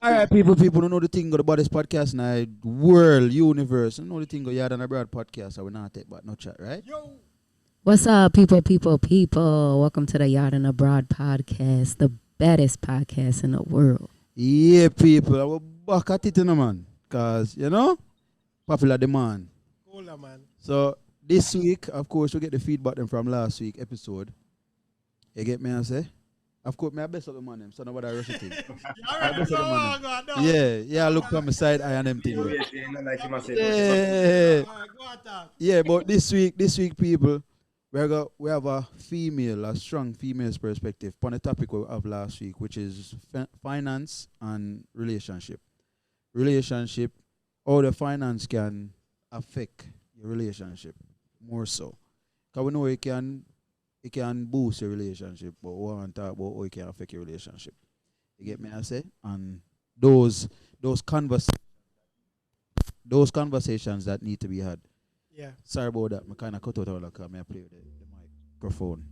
All right, people don't know the thing about this podcast now. World, universe, you know the thing about Yaad&Abroad podcast. I will not take but no chat, right? What's up, people? Welcome to the Yacht and Abroad podcast, the baddest podcast in the world. Yeah, people. I will back at it, man. Because, popular demand. Cooler, man. So, this week, of course, we get the feedback then from last week episode. You get me, I say? Of course, I best up the man, so nobody rush it in. I best up the man. Yeah, look from the side, I and them thing. Yeah, yeah, but this week, people, we have a strong female's perspective on the topic we have last week, which is finance and relationship. Relationship, how the finance can affect your relationship more so. Because we know it can boost your relationship, but we want to talk about how it can affect your relationship. You get me, I say? And those conversations that need to be had. Yeah. Sorry about that. I kind of cut out all that because I play with the microphone.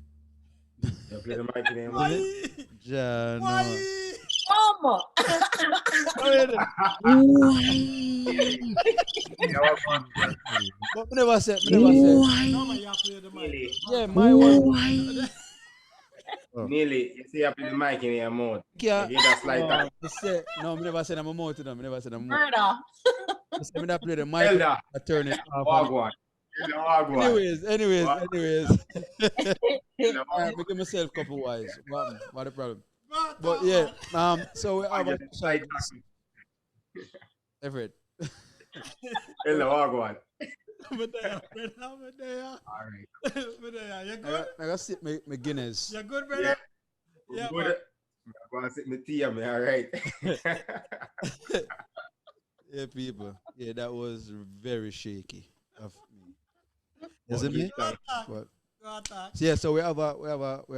You play the mic in Why? Ja, no. Why? Mama. But I never said. No, man, you have to play the mic. Yeah, my one. Nearly, you see, you play the mic in your mouth. Yeah. You just like that. No, I never said I'm a mouth to them. I never said I'm a mouth. Murder. I said I never play the mic. Elder, I turn it off. Wagwan. Wagwan. Anyways. Elder, All right, making myself couple wise. What the problem? What But the yeah, man? so we have a like Everett. Elder, Wagwan. But there. All right. But there. You I good? got sit my Guinness. You good, brother? Yeah, Good. man. I'm going to sit in the tea, man. All right. Yeah, people. Yeah, that was very shaky of me. Isn't it? Go attack. But Go attack. so yeah, so we have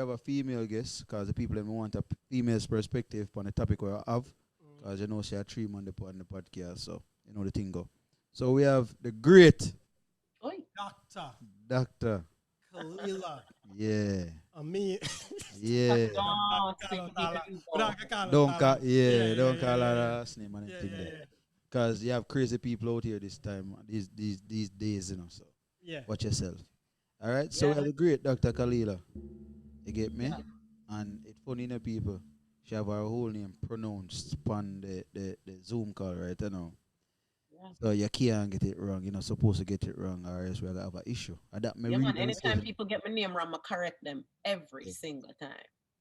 a female guest because the people that want a female's perspective on the topic we have because she had 3 months on the podcast, so you know the thing go. So we have the great Oi. Doctor. Kalila. Yeah, Me. yeah. Don't speak Don't call Yeah, don't yeah, call yeah, her yeah. last name and Yeah, everything yeah, there. yeah. Because you have crazy people out here this time, these days, So Yeah. watch yourself. All right. So we Yeah. have the great Dr. Kalila. You get me? Yeah. And it's funny, people. She have her whole name pronounced on the Zoom call right now. Yeah. So you can't get it wrong. You're not supposed to get it wrong, or else we're gonna have an issue. And that may Yeah, man. really Anytime people get my name wrong, I correct them every Yeah. single time.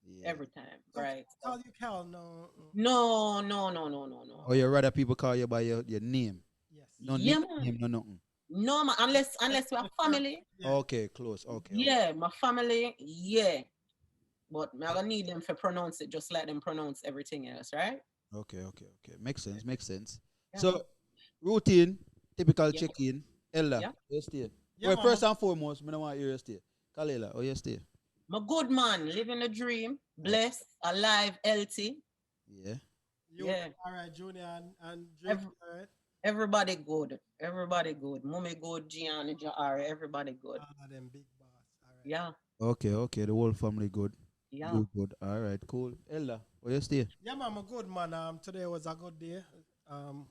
Yeah. Every time. Right. Call you Cal, no. No. Or you rather people call you by your name. Yes. No Yeah, nickname, no nothing. No, man. Unless we're family. Yeah. Okay, close. Okay. Yeah, my family. Yeah. But I'm gonna need them to pronounce it just like them pronounce everything else, right? Okay. Makes sense. Yeah. So routine, typical Yeah. check-in. Ella, Yeah. you stay. Yeah, Well, man. first and foremost, I don't want you to stay. Kalila, oh you stay. My good man, living a dream, blessed, alive, healthy. Yeah. You, Yeah. All right, Junior and Drake. Every- All right. Everybody good. Everybody good. Mommy good, Gianni, Jahari, everybody good. Them big boss. All right. Yeah. Okay. The whole family good. Yeah. Good. All right, cool. Ella, oh you stay. Yeah, man, I'm a good man. Today was a good day.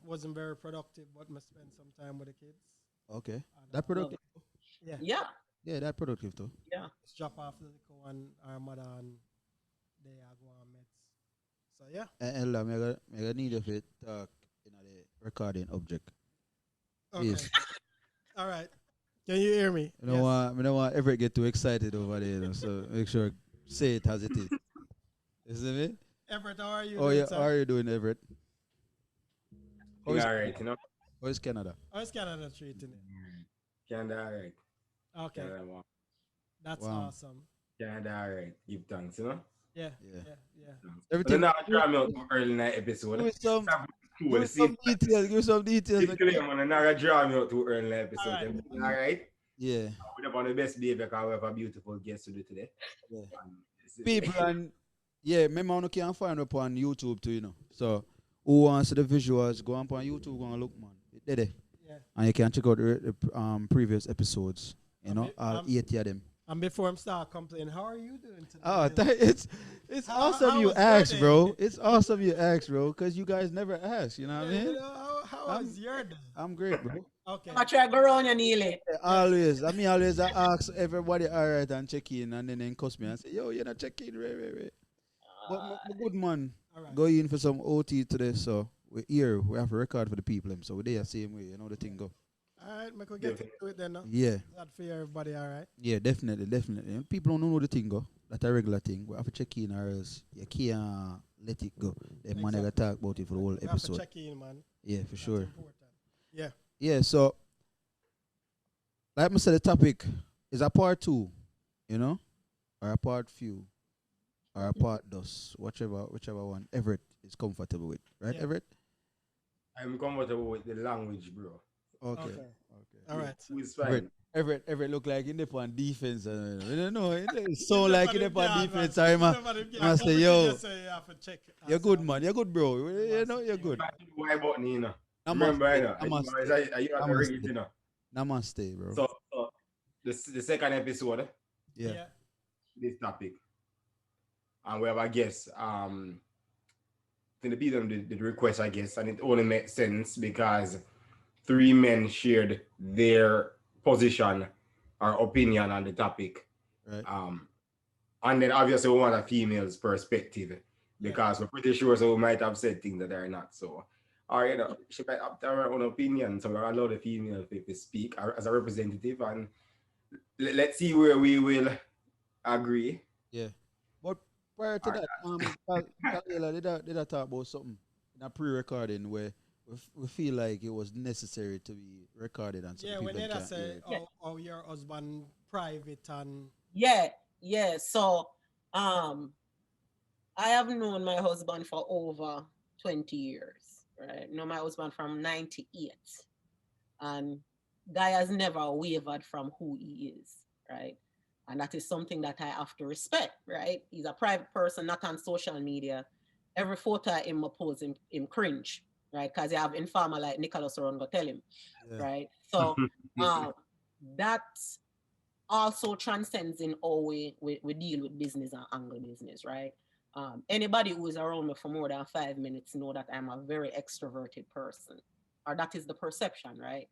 Wasn't very productive, but I spent some time with the kids. Okay. And, That productive. Yeah. Yeah. Yeah, that productive too. Yeah. Just drop off the little one, our mother, and they are going meds. So yeah. Ella, I gonna need you to talk in the recording object. Okay. Please. All right. Can you hear me? I don't want Everett get too excited over there, so make sure say it as it is. You see me? Everett, how are you? Oh doing, yeah, sir? how are you doing, Everett? How is, All right, you know. how is Canada? How's Canada treating it? Canada, all right. Okay, Canada, wow. that's Wow. awesome. Canada, all right. Give thanks, you know. Yeah, Yeah. yeah. But Everything. now I draw me out to early night episode. Give me some, Cool, give me see? some details. Give me some details. It's clear, man. I'm not draw me out to early night episode. All right. All right. Yeah. We have one of the best behavior because we have a beautiful guest to do today. Yeah. And People and yeah, remember you can find up on YouTube too, So who wants the visuals, go on YouTube, go and look, man. It there. Yeah. And you can check out the previous episodes. I'm- All I'm- 80 of them. And before him start complaining, how are you doing today? Oh, it's awesome how you was your ask, day? bro. It's awesome you ask, bro, because you guys never ask. You know what I Yeah, mean? how I'm- was your day? I'm great, bro. Okay. I try to go around you, Neely. Always, always I ask everybody all right and check in, and then cuss me and say, yo, you're not checking, right. But my good man, All right. go in for some OT today, so we're here. We have a record for the people, so we're there same way. You know the thing go. All right, we could get into it then. No? Yeah, Is that for everybody? All right. yeah, definitely. And people don't know the thing go. That's a regular thing. We have to check in, or else you can't let it go. Then man, I gotta talk about it for the whole We have to episode. check in, man. Yeah, for That's sure. important. Yeah. Yeah, so like I said, the topic is a part 2, you know, or a part few, or a part dos, whichever one Everett is comfortable with, right, Yeah. Everett? I'm comfortable with the language, bro. Okay. All right. So. It's fine. Everett look like in the on defense. I don't know. It sound like in the on defense. Sorry, man. I say, yo, you're good, man. You're good, bro. You know, you're good. Why button, you know? Namaste. Remember, you know, Namaste. you have to ring it, you know. Namaste, bro. So the second episode, Yeah. this topic, and we have a guest. To beat them the request, I guess, and it only makes sense because 3 men shared their position or opinion on the topic. Right. And then obviously we want a female's perspective because we're pretty sure so we might have said things that are not so. Or you know, she might have her own opinion, so we're allow the female to speak as a representative, and let's see where we will agree. Yeah. But prior to that, Kalila, did I talk about something in a pre-recording where we feel like it was necessary to be recorded and some Yeah, people when they can't say, hear it. oh, your husband private and Yeah. So, I have known my husband for over 20 years, right? Know my husband from 98. And guy has never wavered from who he is, right? And that is something that I have to respect, right? He's a private person, not on social media. Every photo him post him cringe, right? Because you have informer like Nicholas around go tell him, right? So that also transcends in how we deal with business and angle business, right? Anybody who is around me for more than 5 minutes know that I'm a very extroverted person, or that is the perception, right?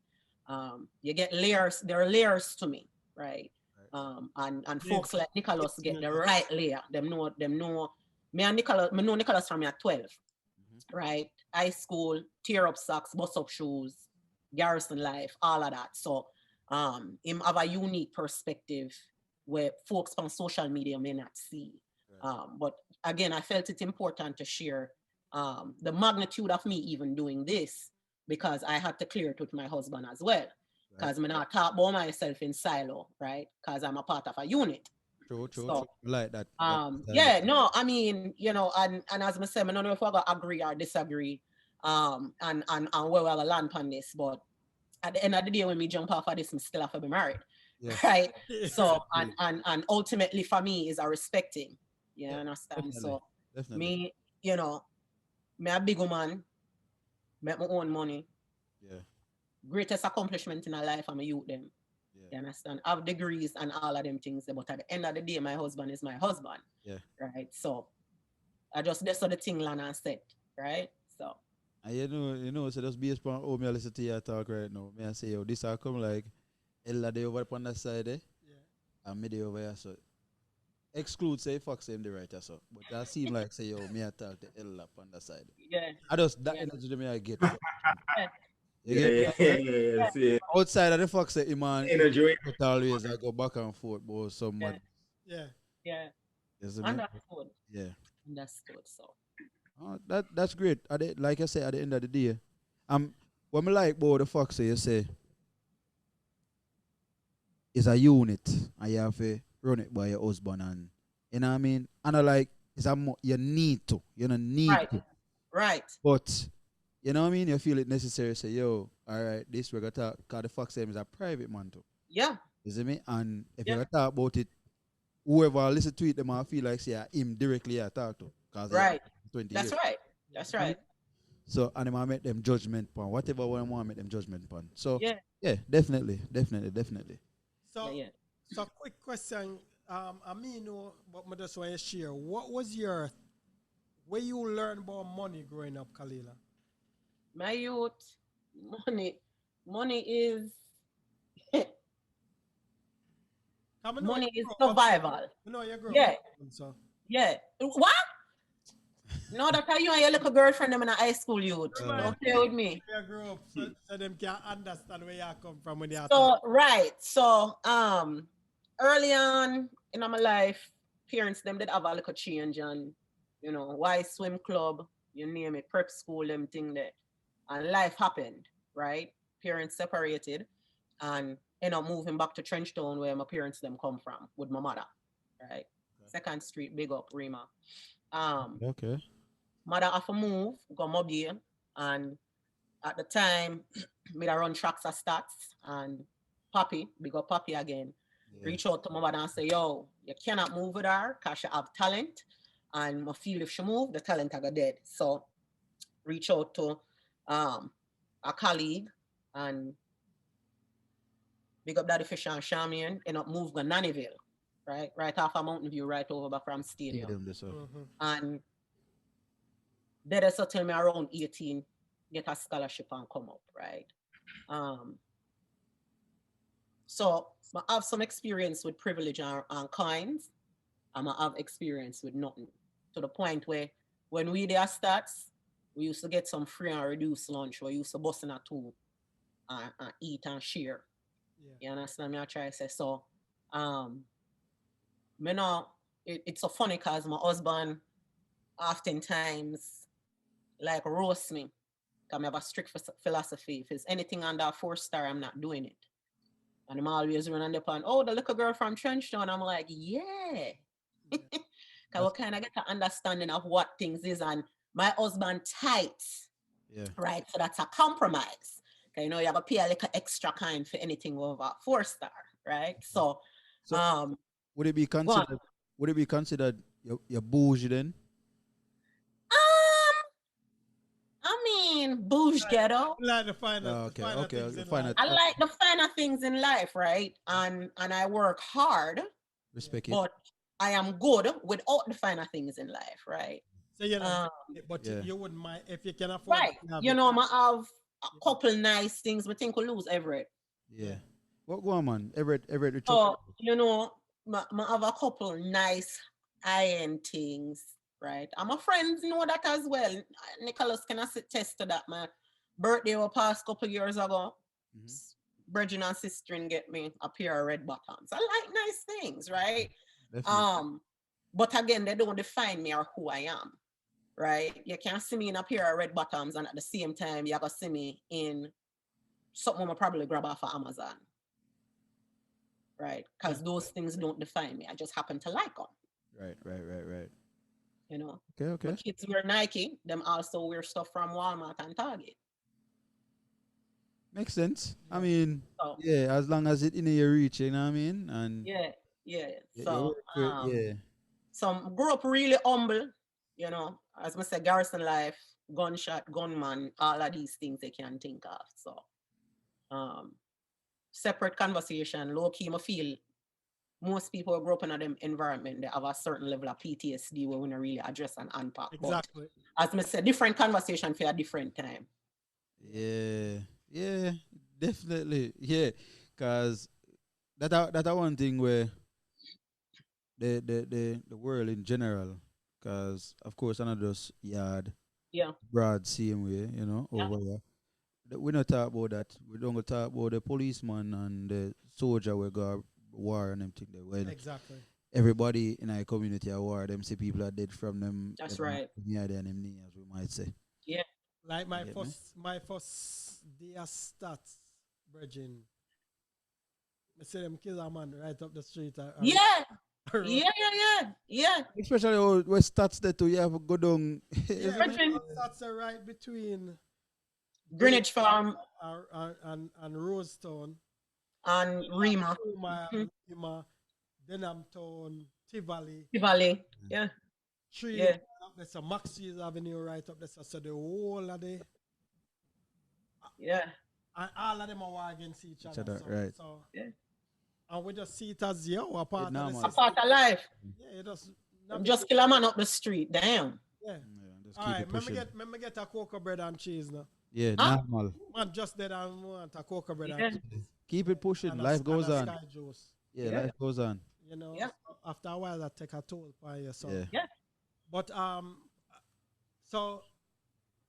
You get layers. There are layers to me, right? And folks like Nicholas get the right layer. Them know. Me and Nicholas. Me know Nicholas from me at 12, right? High school, tear up socks, bust up shoes, garrison life, all of that. So, him have a unique perspective where folks on social media may not see. But again, I felt it important to share the magnitude of me even doing this because I had to clear it with my husband as well. Because I'm not talk about myself in silo, right? Because I'm a part of a unit. True. Like that. Yeah, no, I mean, you know, and as I said, I don't know if we're gonna agree or disagree, and where we're gonna land on this, but at the end of the day, when we jump off of this, we still have to be married, right? So, and ultimately for me is a respecting, you understand? Definitely. So, me, you know, me a big woman, make my own money. Yeah. Greatest accomplishment in our life, I'm a youth them. You understand? I have degrees and all of them things, but at the end of the day, my husband is my husband. Yeah. Right. So I just that's the thing Lana said, right? So and you know, so just based upon how me listen to your talk right now, me I say, yo, this will come like Ella they over upon that side and me they over here, so exclude say fuck same the right so. But that seem like say, yo, me I talk to Ella upon that side. Yeah. I just that energy me I get. Yeah. Outside of the fuck say man Energy. but always I go back and forth but somebody. Yeah. Understood. Yeah. Understood. So that's great. Like I said, at the end of the day, what me like about the fuck say you say it's a unit and you have to run it by your husband and you know what I mean? And I like it's you need to. You don't need to. Right. But you know what I mean? You feel it necessary say, yo, all right, this we're gonna talk because the fuck same is a private man too. Yeah. You see me? And if you're gonna talk about it, whoever listen to it, them I feel like say him directly I talk to. Right. 20 That's years. right. That's right. So and I make them judgment upon whatever one I want make them judgment upon. So yeah, definitely. So So quick question. I mean, no, but I just want to share. What was your where you learn about money growing up, Kalila? My youth, money is Come on, money is you grow up. survival. You know you grow Yeah, up. So yeah. What? No, that are you and your little girlfriend them in a high school youth. Don't play with me. you grow up so them can understand where you come from when you are So right. So early on in my life, parents them did have a little change and why swim club, you name it, prep school, them thing there. And life happened, right? Parents separated and moving back to Trenchtown where my parents them come from with my mother, right? Second Street, big up, Rima. Okay. Mother have to move, go mobile, and at the time, me da run tracks of stats and Poppy, big up Poppy again, reach out to my mother and say, yo, you cannot move with her because she have talent. And I feel if she move, the talent I got dead. So reach out to a colleague and big up Daddy Fisher and Shamian, end up move to Nannyville, right? Right off of Mountain View, right over back from Stadium. And they just tell me around 18, get a scholarship and come up, right? So I have some experience with privilege and coins, and I have experience with nothing. To the point where when we did our stats, we used to get some free and reduced lunch. We used to bust in a two and eat and share. You understand me? I try to say so. Me know it's so funny because my husband oftentimes like roast me. Because I have a strict philosophy. If it's anything under a 4-star, I'm not doing it. And I'm always running upon, oh, the little girl from Trenchtown. I'm like, yeah. Because we kind of get an understanding of what things is. And my husband tight. Yeah. Right? So that's a compromise. Okay, you have to pay a little extra kind for anything over 4-star, right? So would it be considered you're bougie then? I mean, bougie ghetto. Like the finer things in life. I like the finer things in life, right? And I work hard. Respect it. But I am good without the finer things in life, right? So you wouldn't mind if you can afford. Right. I have a couple nice things, but think we lose Everett. Yeah. What go on, man? Everett. So I have a couple nice high-end things, right? And my friends know that as well. Nicholas can attest to that. My birthday was past couple years ago. Brethren and sister get me a pair of red bottoms. I like nice things, right? Definitely. But again, they don't define me or who I am, right? You can't see me in a pair of red bottoms and at the same time you're gonna see me in something I probably grab off of Amazon, right? Because those things don't define me. I just happen to like them. Right. Okay. My kids wear Nike. Them also wear stuff from Walmart and Target. Makes sense. I mean, as long as it in your reach, you know what I mean? And So some grew up really humble, as I said, garrison life, gunshot, gunman, all of these things they can think of. So separate conversation, low key, I feel most people who grew up in a them environment, they have a certain level of PTSD where we don't really address and unpack. Exactly. But, as I said, different conversation for a different time. Yeah, definitely. Yeah, because that one thing where the world in general, because of course I'm not just Yard, Broad same way, over here. We not talk about that. We don't go talk about the policeman and the soldier we go war and them thing there. Well, exactly. Everybody in our community are war. Them see people are dead from them. That's right. Yeah, them knee, as we might say. Yeah. Like my first day of stats, Virgin. I see them kill a man right up the street. Yeah. Especially where stats there too, you have to go down. Stats are right between Greenwich Farm and Rosetown. And Rima. Denhamtown, Tivoli. Yeah. There's a Maxwell Avenue right up there. So the whole of the. Yeah. And all of them are war against each other. Right. So, And we just see it as a part of the normal. A system. part of life. Yeah, it does. Just kill a man up the street. Damn. Yeah. Yeah, just All keep right, it pushing. let me get a cocoa bread and cheese now. Yeah, Huh? normal. Man, just dead and want a cocoa bread Yeah. and cheese. Keep it pushing. And Life goes and a on. sky juice. Yeah, Yeah. life goes on. You know, Yeah. so after a while, that take a toll on you. So, Yeah. but so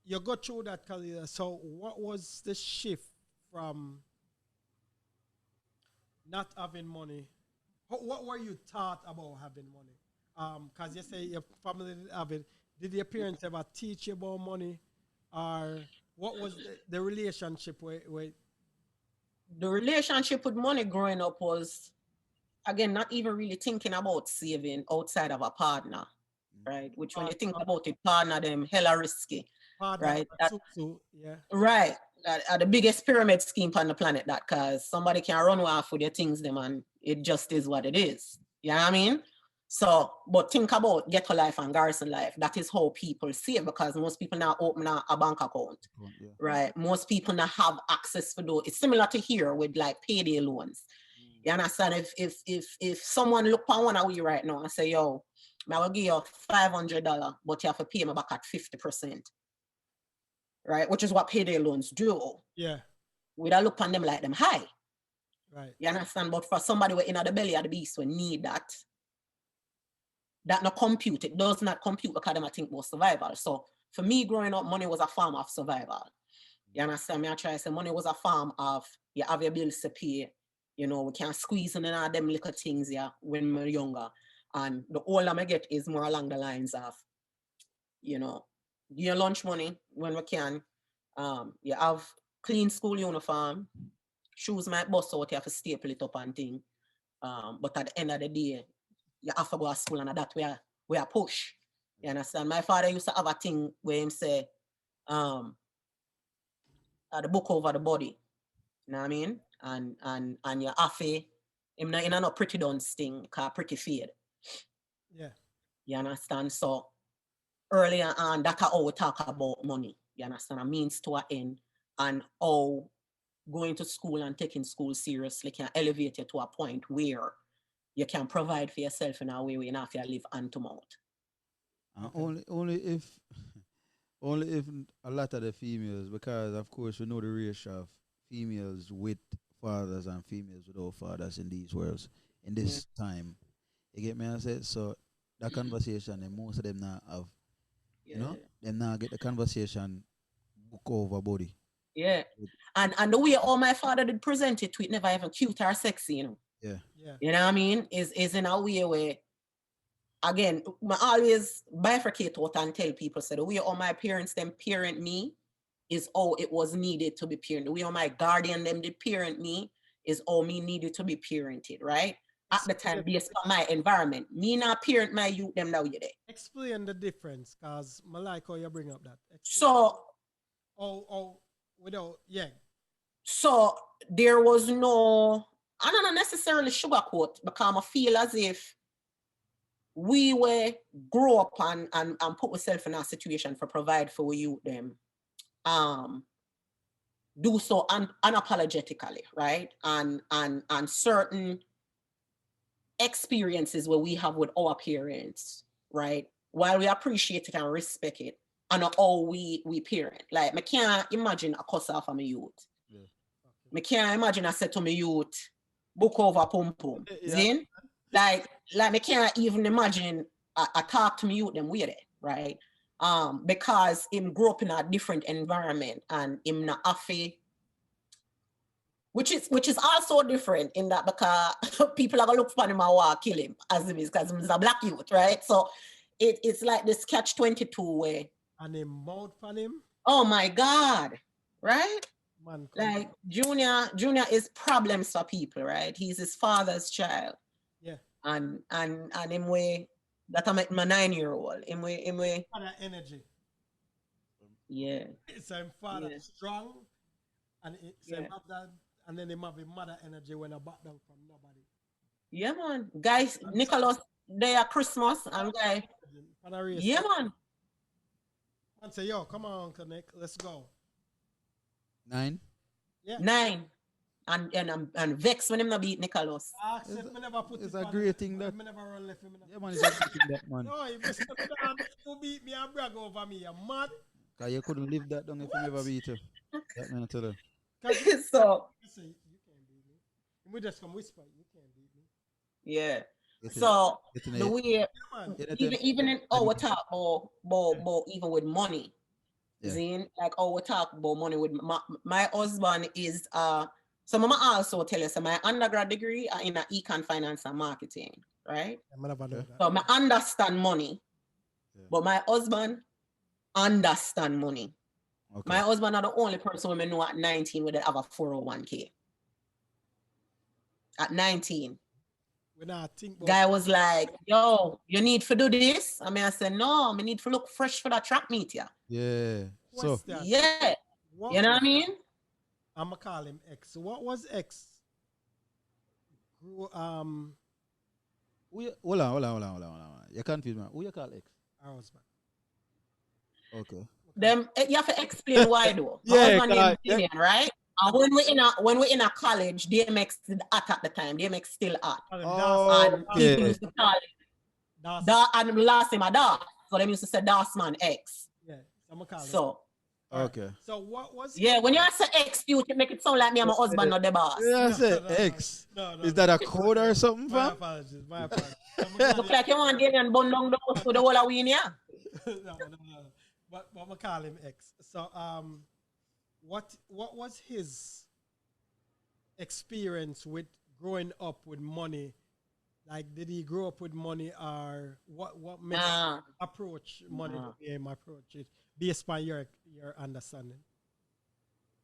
you go through that, Khalida. So, what was the shift from not having money? What were you taught about having money? Because you say your family didn't have it. Did your parents ever teach you about money, or what was the relationship with? The relationship with money growing up was, again, not even really thinking about saving outside of a partner, right? Which when you think about it, partner them hella risky, right? Yeah. Right. That the biggest pyramid scheme on the planet, that cause somebody can run off with your things them and it just is what it is. You know what I mean? So, but think about ghetto life and garrison life. That is how people save, because most people now open a bank account, Yeah. right? Most people now have access to those. It's similar to here with like payday loans. You understand? If someone look on one of you right now and say, yo, I will give you $500, but you have to pay me back at 50%. Right? Which is what payday loans do. Yeah. We don't look on them like them high. Right. You understand? But for somebody who in the belly of the beast, we need that not compute. It does not compute because them I think was survival. So for me growing up, money was a form of survival. You understand me? I try to say money was a form of you have your bills to pay. You know, we can squeeze in all them little things here when we're younger. And the older I get is more along the lines of, you know, your lunch money when we can. You have clean school uniform, shoes might bust out, you have to staple it up and thing. But at the end of the day, you have to go to school, and that's where I push. You understand? My father used to have a thing where him say, the book over the body. You know what I mean? And you have to, him not in a pretty dunce thing, because pretty fade. Yeah. You understand? So earlier on, that's how we talk about money. You understand? A means to an end, and how going to school and taking school seriously can elevate you to a point where you can provide for yourself in a way where you don't have to live hand to mouth. Only if only if a lot of the females, because of course we know the ratio of females with fathers and females without fathers in these worlds in this time. You get me? I said so. That conversation, and most of them now have, you know, them now get the conversation book over body. Yeah. And the way all my father did present it to it never even cute or sexy, you know. Yeah. You know what I mean? Is in a way where, again, I always bifurcate out and tell people, so the way all my parents them parent me is how it was needed to be parented. The way all my guardian them did parent me is how me needed to be parented, right? At the time, based on my environment. Me not parent my youth them now you there. Explain the difference, because I like how you bring up that. So without So there was no, I don't necessarily sugarcoat, because I feel as if we were grow up and put ourselves in a situation for provide for you them. Do so unapologetically, right? And certain experiences where we have with our parents, right? While we appreciate it and respect it, and how we parent. Like, I can't imagine a cuss off of my youth. I can't imagine I said to my youth, book over pum pum. Zin? Like I can't even imagine I talk to me youth them weird, right? Because him grew up in a different environment and him not affy, which is also different in that, because people are gonna look for him and want to kill him as him is, because he's a black youth, right? So it's like this catch-22 where, and him mouth on him. Oh my God, right? Man, like Junior is problems for people, right? He's his father's child. Yeah. And him way that I met my 9-year-old. Him way father energy. Yeah. It's a father strong, and it's a mother, and then him have a mother energy when I back down from nobody. Yeah, man. Guys, Nicholas, they are Christmas and guy. Yeah, man. Man say, yo, come on, Uncle Nick, let's go. 9? Yeah. 9. and vex when him not beat Nicholas. It's a great thing that. Me never run left him. Yeah, man, it's a great thing that, man. No, if you say who beat me and brag over me, you're mad. Cause you couldn't live that down if you never beat you. That man, I tell you. So You say, you can't beat me. We just come whisper, you can't beat me. yeah. Getting So getting the it. way Man, even in our talk about even with money, Yeah. Zine, like our talk about money with my husband is so mama also tell us my undergrad degree are in econ finance and marketing, right? I never know that. So I understand money, Yeah. but my husband understand money. Okay. My husband are the only person we know at 19 would have a 401k. At 19. When I think about Guy was like, yo, you need to do this? I mean, I said, no, I need to look fresh for that track meet, yeah. Yeah. So what's that? Yeah. What You know was what I mean? I'm gonna call him X. What was X? hold on. You confuse me. Who you call X? Our husband. Okay. Them you have to explain why though. My Yeah, husband named yeah. Damian, right? And when we in a college, DMX still hot at the time. DMX still hot. And Okay. people used to call it and last name a Das. So them used to say Das man X. Yeah, I'm gonna call him. So Okay. So what was? yeah, when you say X, you make it sound like me and my husband not the boss. Yeah, I said no, X. No. Is that a code or something, My fam? apologies. My apologies. Look like you want Damian bun down the house for the whole of we in here. no. But I'm gonna call him X. So what was his experience with growing up with money? Like, did he grow up with money, or what made him approach money the way him approach it based on your understanding?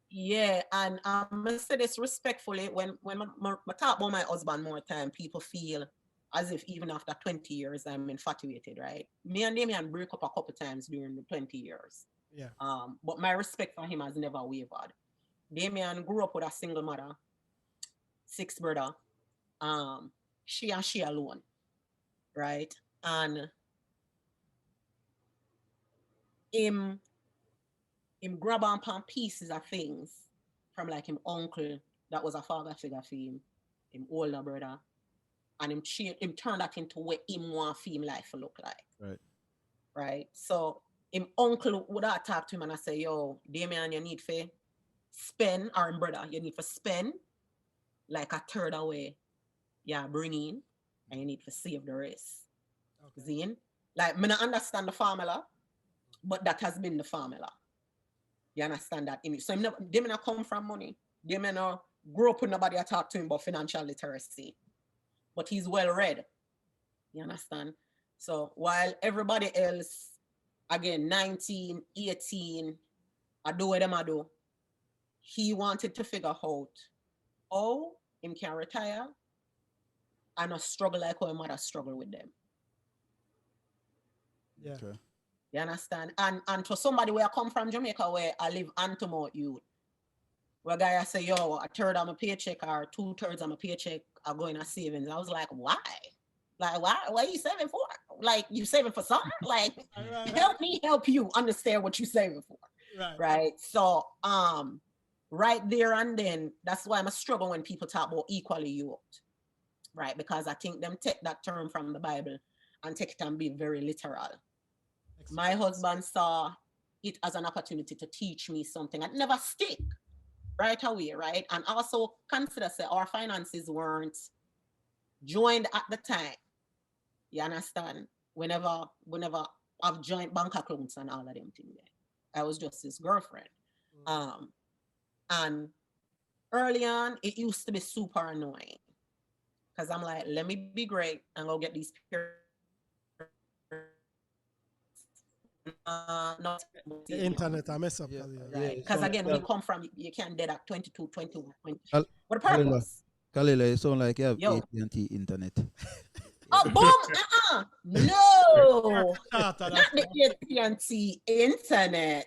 Yeah, and I must say this respectfully. When I talk about my husband more time, people feel as if even after 20 years I'm infatuated, right? Me and Damian break up a couple times during the 20 years. Yeah. But my respect for him has never wavered. Damian grew up with a single mother, 6 brother. She alone, right? And him grab on pieces of things from like him uncle that was a father figure for him older brother, and him turn that into what him want for him life to look like. Right. So him uncle would have talk to him and I say, yo, Damian, you need to spend, or him brother, you need to spend like a third away. Yeah, bring in, and you need to save the rest. Okay. Zine? Like, I don't understand the formula, but that has been the formula. You understand that? So they may not come from money. They may not grow up with nobody to talk to him about financial literacy. But he's well read. You understand? So while everybody else, again, 19, 18, I do what I do, he wanted to figure out how him can retire and not struggle like how his mother struggle with them. Yeah. Okay. You understand? And for somebody where I come from Jamaica, where I live Antomouth youth, where guy I say, yo, a third of my paycheck or 2/3 of my paycheck are going to savings. I was like, why? Like, why are you saving for? Like, you saving for something? Like, help me help you understand what you're saving for. Right. So right there and then, that's why I'm a struggle when people talk about equally yoked. Right, because I think them take that term from the Bible and take it and be very literal. My husband saw it as an opportunity to teach me something and never stick right away, right? And also consider say our finances weren't joined at the time. You understand? Whenever I've joined bank accounts and all of them things there. I was just his girlfriend. And early on, it used to be super annoying. Because I'm like, let me be great and go get these the internet, I mess up. Yeah. Right. Because again, when you come from, you can't deduct 22, 21, 20. Kal- What the purpose? Kalila, you sound like you have Yo. AT&T internet. Oh, boom! No! Not the AT&T internet.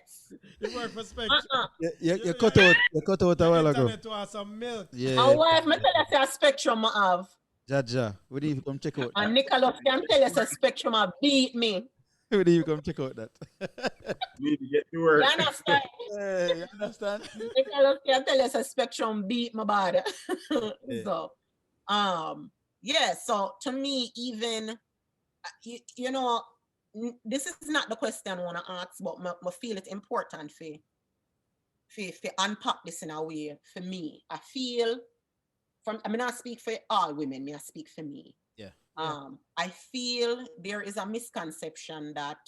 You work for Spectrum. You cut out a while ago. Internet was some milk. Yeah. My wife, me tell you, say a Spectrum I have. Jaja, we need to come check out. And Nicholas can tell you, say Spectrum have beat me. When do you come check out that? Need to get to work. You understand? Hey, you understand? I tell you, it's a spectrum beat my body. Yeah. So, yeah. So to me, even you know, this is not the question I want to ask, but I feel it's important for unpack this in a way. For me, I feel I mean, I speak for all women. I speak for me. Yeah. I feel there is a misconception that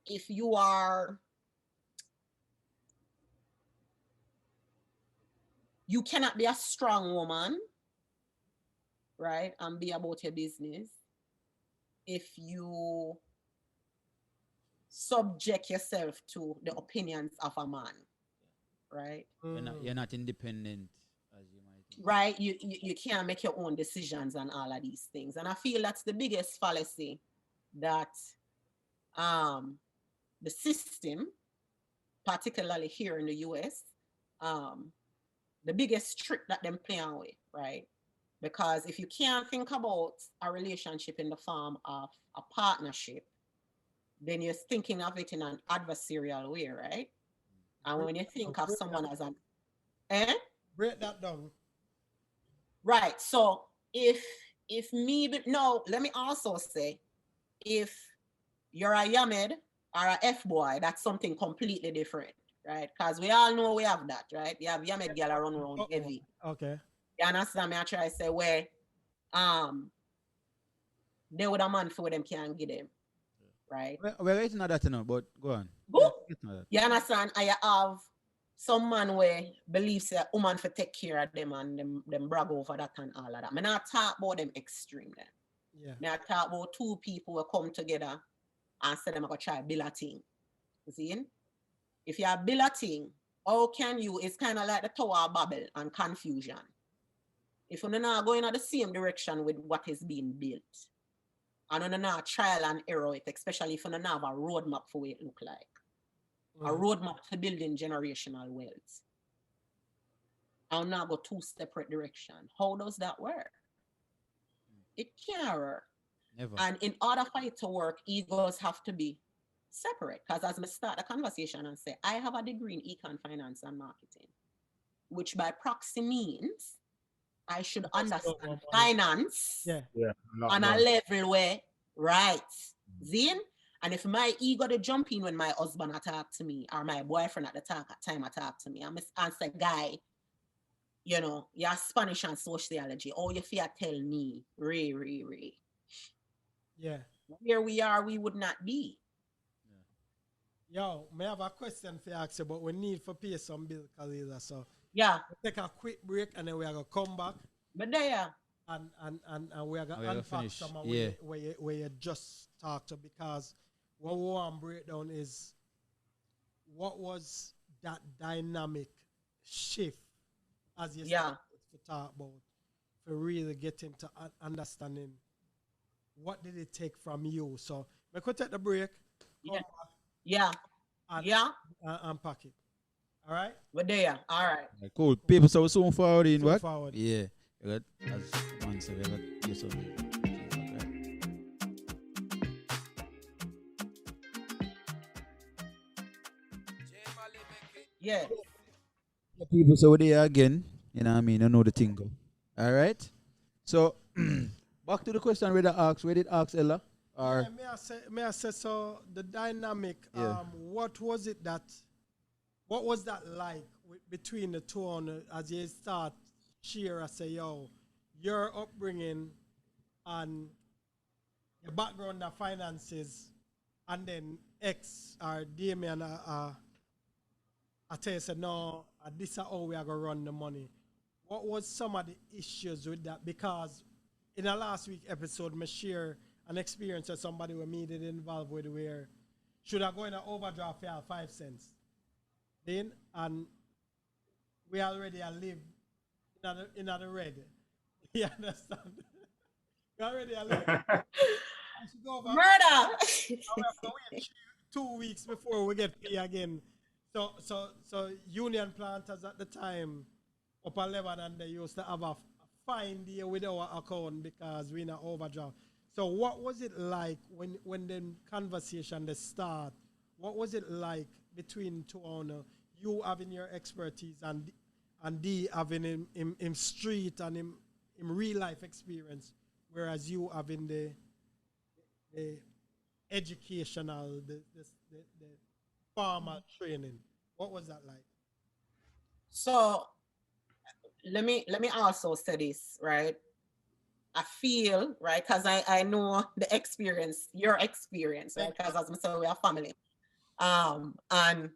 if you are, you cannot be a strong woman, right, and be about your business if you subject yourself to the opinions of a man, right? You're not independent as you might think. Right? You can't make your own decisions and all of these things. And I feel that's the biggest fallacy that the system, particularly here in the US, the biggest trick that them playing with, right? Because if you can't think about a relationship in the form of a partnership, then you're thinking of it in an adversarial way, right? And when you think of someone as an Break that down. right. So if no, let me also say, if you're a Yamed or a F boy, that's something completely different, right? Because we all know we have that, right? You have Yamed girl run around heavy. Okay. You understand me? I try to say where they would a man for them can give them, right? We're waiting on that now, but go on. Go. Yeah. You understand? I have some man where believes a woman for take care of them and them brag over that and all of that. I not talk about them extreme then. Yeah. I talk about two people who come together and say them I go try build a thing. You see? If you are build a thing, how can you? It's kind of like the Tower of Babel and confusion. If you're not going in the same direction with what is being built, and you're not trial and error it, especially if you don't have a roadmap for what it look like. A roadmap to building generational wealth. I'll now go two separate directions. How does that work? It can't work. Never. And in order for it to work, egos have to be separate. Because as I start the conversation and say, I have a degree in econ finance and marketing, which by proxy means I should understand finance on a level where, right, Zine? And if my ego to jump in when my husband attack to me or my boyfriend at the time attack to me, I say, guy, you know, you're Spanish and sociology. Oh, you fear tell me, Ray. Yeah. Where we are, we would not be. Yo, may I have a question for you, actually, but we need to pay some bill, Khalila. So yeah, we'll take a quick break and then we are gonna come back. But there, and we are gonna unpack some of where you just talked to, because what we want to break down is what was that dynamic shift as you started to talk about for really getting to understanding what did it take from you. So we could take the break. Unpack it. All right. We're there. All right. Cool. People, so soon forward in what? Forward. Yeah. You got, as man said, we got yes, yeah. People, so we're there again. You know what I mean? You know the thing go. All right. So back to the question where did ask Ella? Or may I say so the dynamic, what was that like between the two on as you start share? I say, yo, your upbringing and your background of finances, and then X or Damien I tell you, say, no, this is how we are going to run the money. What was some of the issues with that? Because in the last week episode, I share an experience of somebody we needed involved with where should I go in an overdraft for 5 cents? Then, and we already live in the red. You understand? We already live. Murder! We have to wait 2 weeks before we get paid again. So union planters at the time up 11 and they used to have a fine deal with our account because we're in an overdraft. So what was it like when the conversation the start? What was it like between two owner, you having your expertise and D having him street and him real life experience, whereas you having the educational the formal training. What was that like? So let me also say this, right? I feel, right, because I know the experience, your experience, right? Because as I said, we are family. And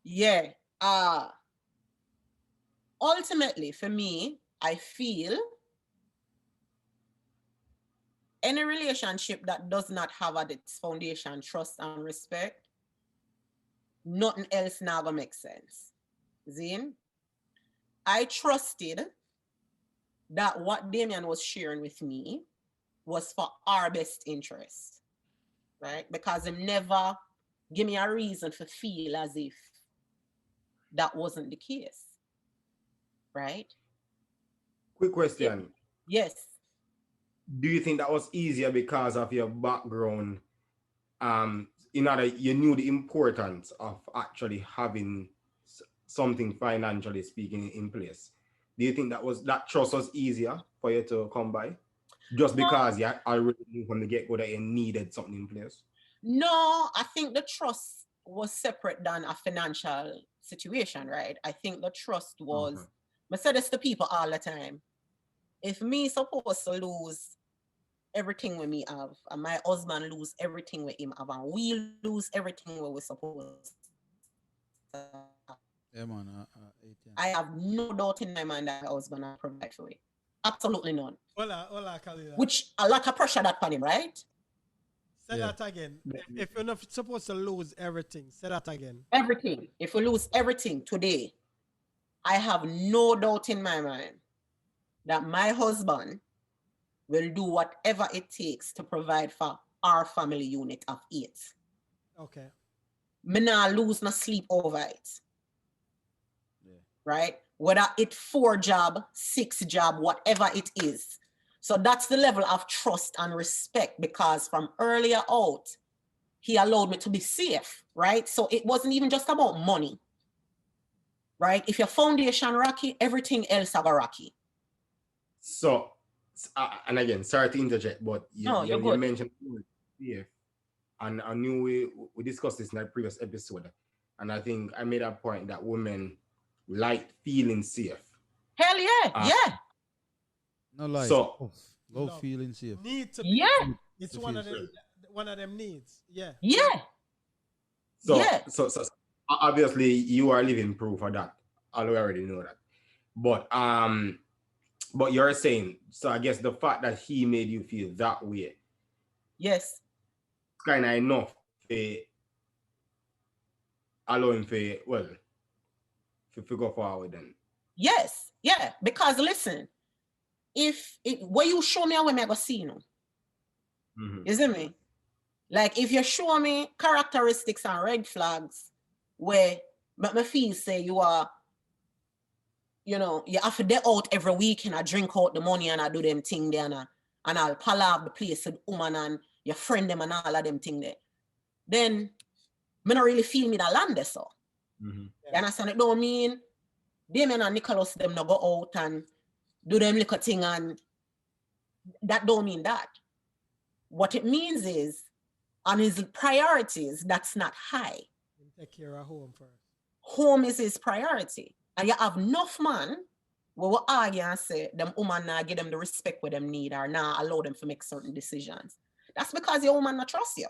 yeah, ultimately for me, I feel any relationship that does not have at its foundation trust and respect, nothing else now gonna make sense. Zine, I trusted that what Damien was sharing with me was for our best interest, right? Because he never give me a reason to feel as if that wasn't the case, right? Quick question. Yes. Do you think that was easier because of your background? In order, you knew the importance of actually having something financially speaking in place. Do you think that trust was easier for you to come by? Just because you already knew from the get-go that you needed something in place? No, I think the trust was separate than a financial situation, right? I think the trust was, I said this to people all the time. If me supposed to lose everything with me have, and my husband lose everything with him have, and we lose everything where we're supposed to have, Yeah, man. I have no doubt in my mind that my husband will provide for it. Absolutely none. Hola, Kalila. Which a lot of pressure that on him, right? Say that again. If you're not supposed to lose everything, say that again. Everything. If we lose everything today, I have no doubt in my mind that my husband will do whatever it takes to provide for our family unit of 8. Okay. Me nah lose no sleep over it. Right? Whether it 4 job, 6 job, whatever it is. So that's the level of trust and respect, because from earlier out, he allowed me to be safe, right? So it wasn't even just about money, right? If your foundation rocky, everything else have a rocky. So, and again, sorry to interject, but you mentioned safe, and I knew we discussed this in a previous episode, and I think I made a point that women like feeling safe. Hell yeah, yeah. No lie. So, love feeling safe. Need to be. Yeah. It's one of them needs. Yeah. Yeah. So obviously you are living proof of that. I already know that. But you're saying, so I guess the fact that he made you feel that way, yes, kind of enough to allow him to go forward then. Yes, yeah. Because listen, if what you show me, I will go see you. Isn't me? Like if you show me characteristics and red flags where me feel say you are, you have to day out every week and I drink out the money and I do them thing there and I'll pal up the place with woman and your friend them and all of them thing there. Then me not really feel me that land there so. You understand? It don't mean Damien and Nicholas them not go out and do them little thing, and that don't mean that. What it means is on his priorities, that's not high. Take care of home first. Home is his priority. And you have enough man where we argue and say them woman now give them the respect where them need or now allow them to make certain decisions. That's because your woman not trust you.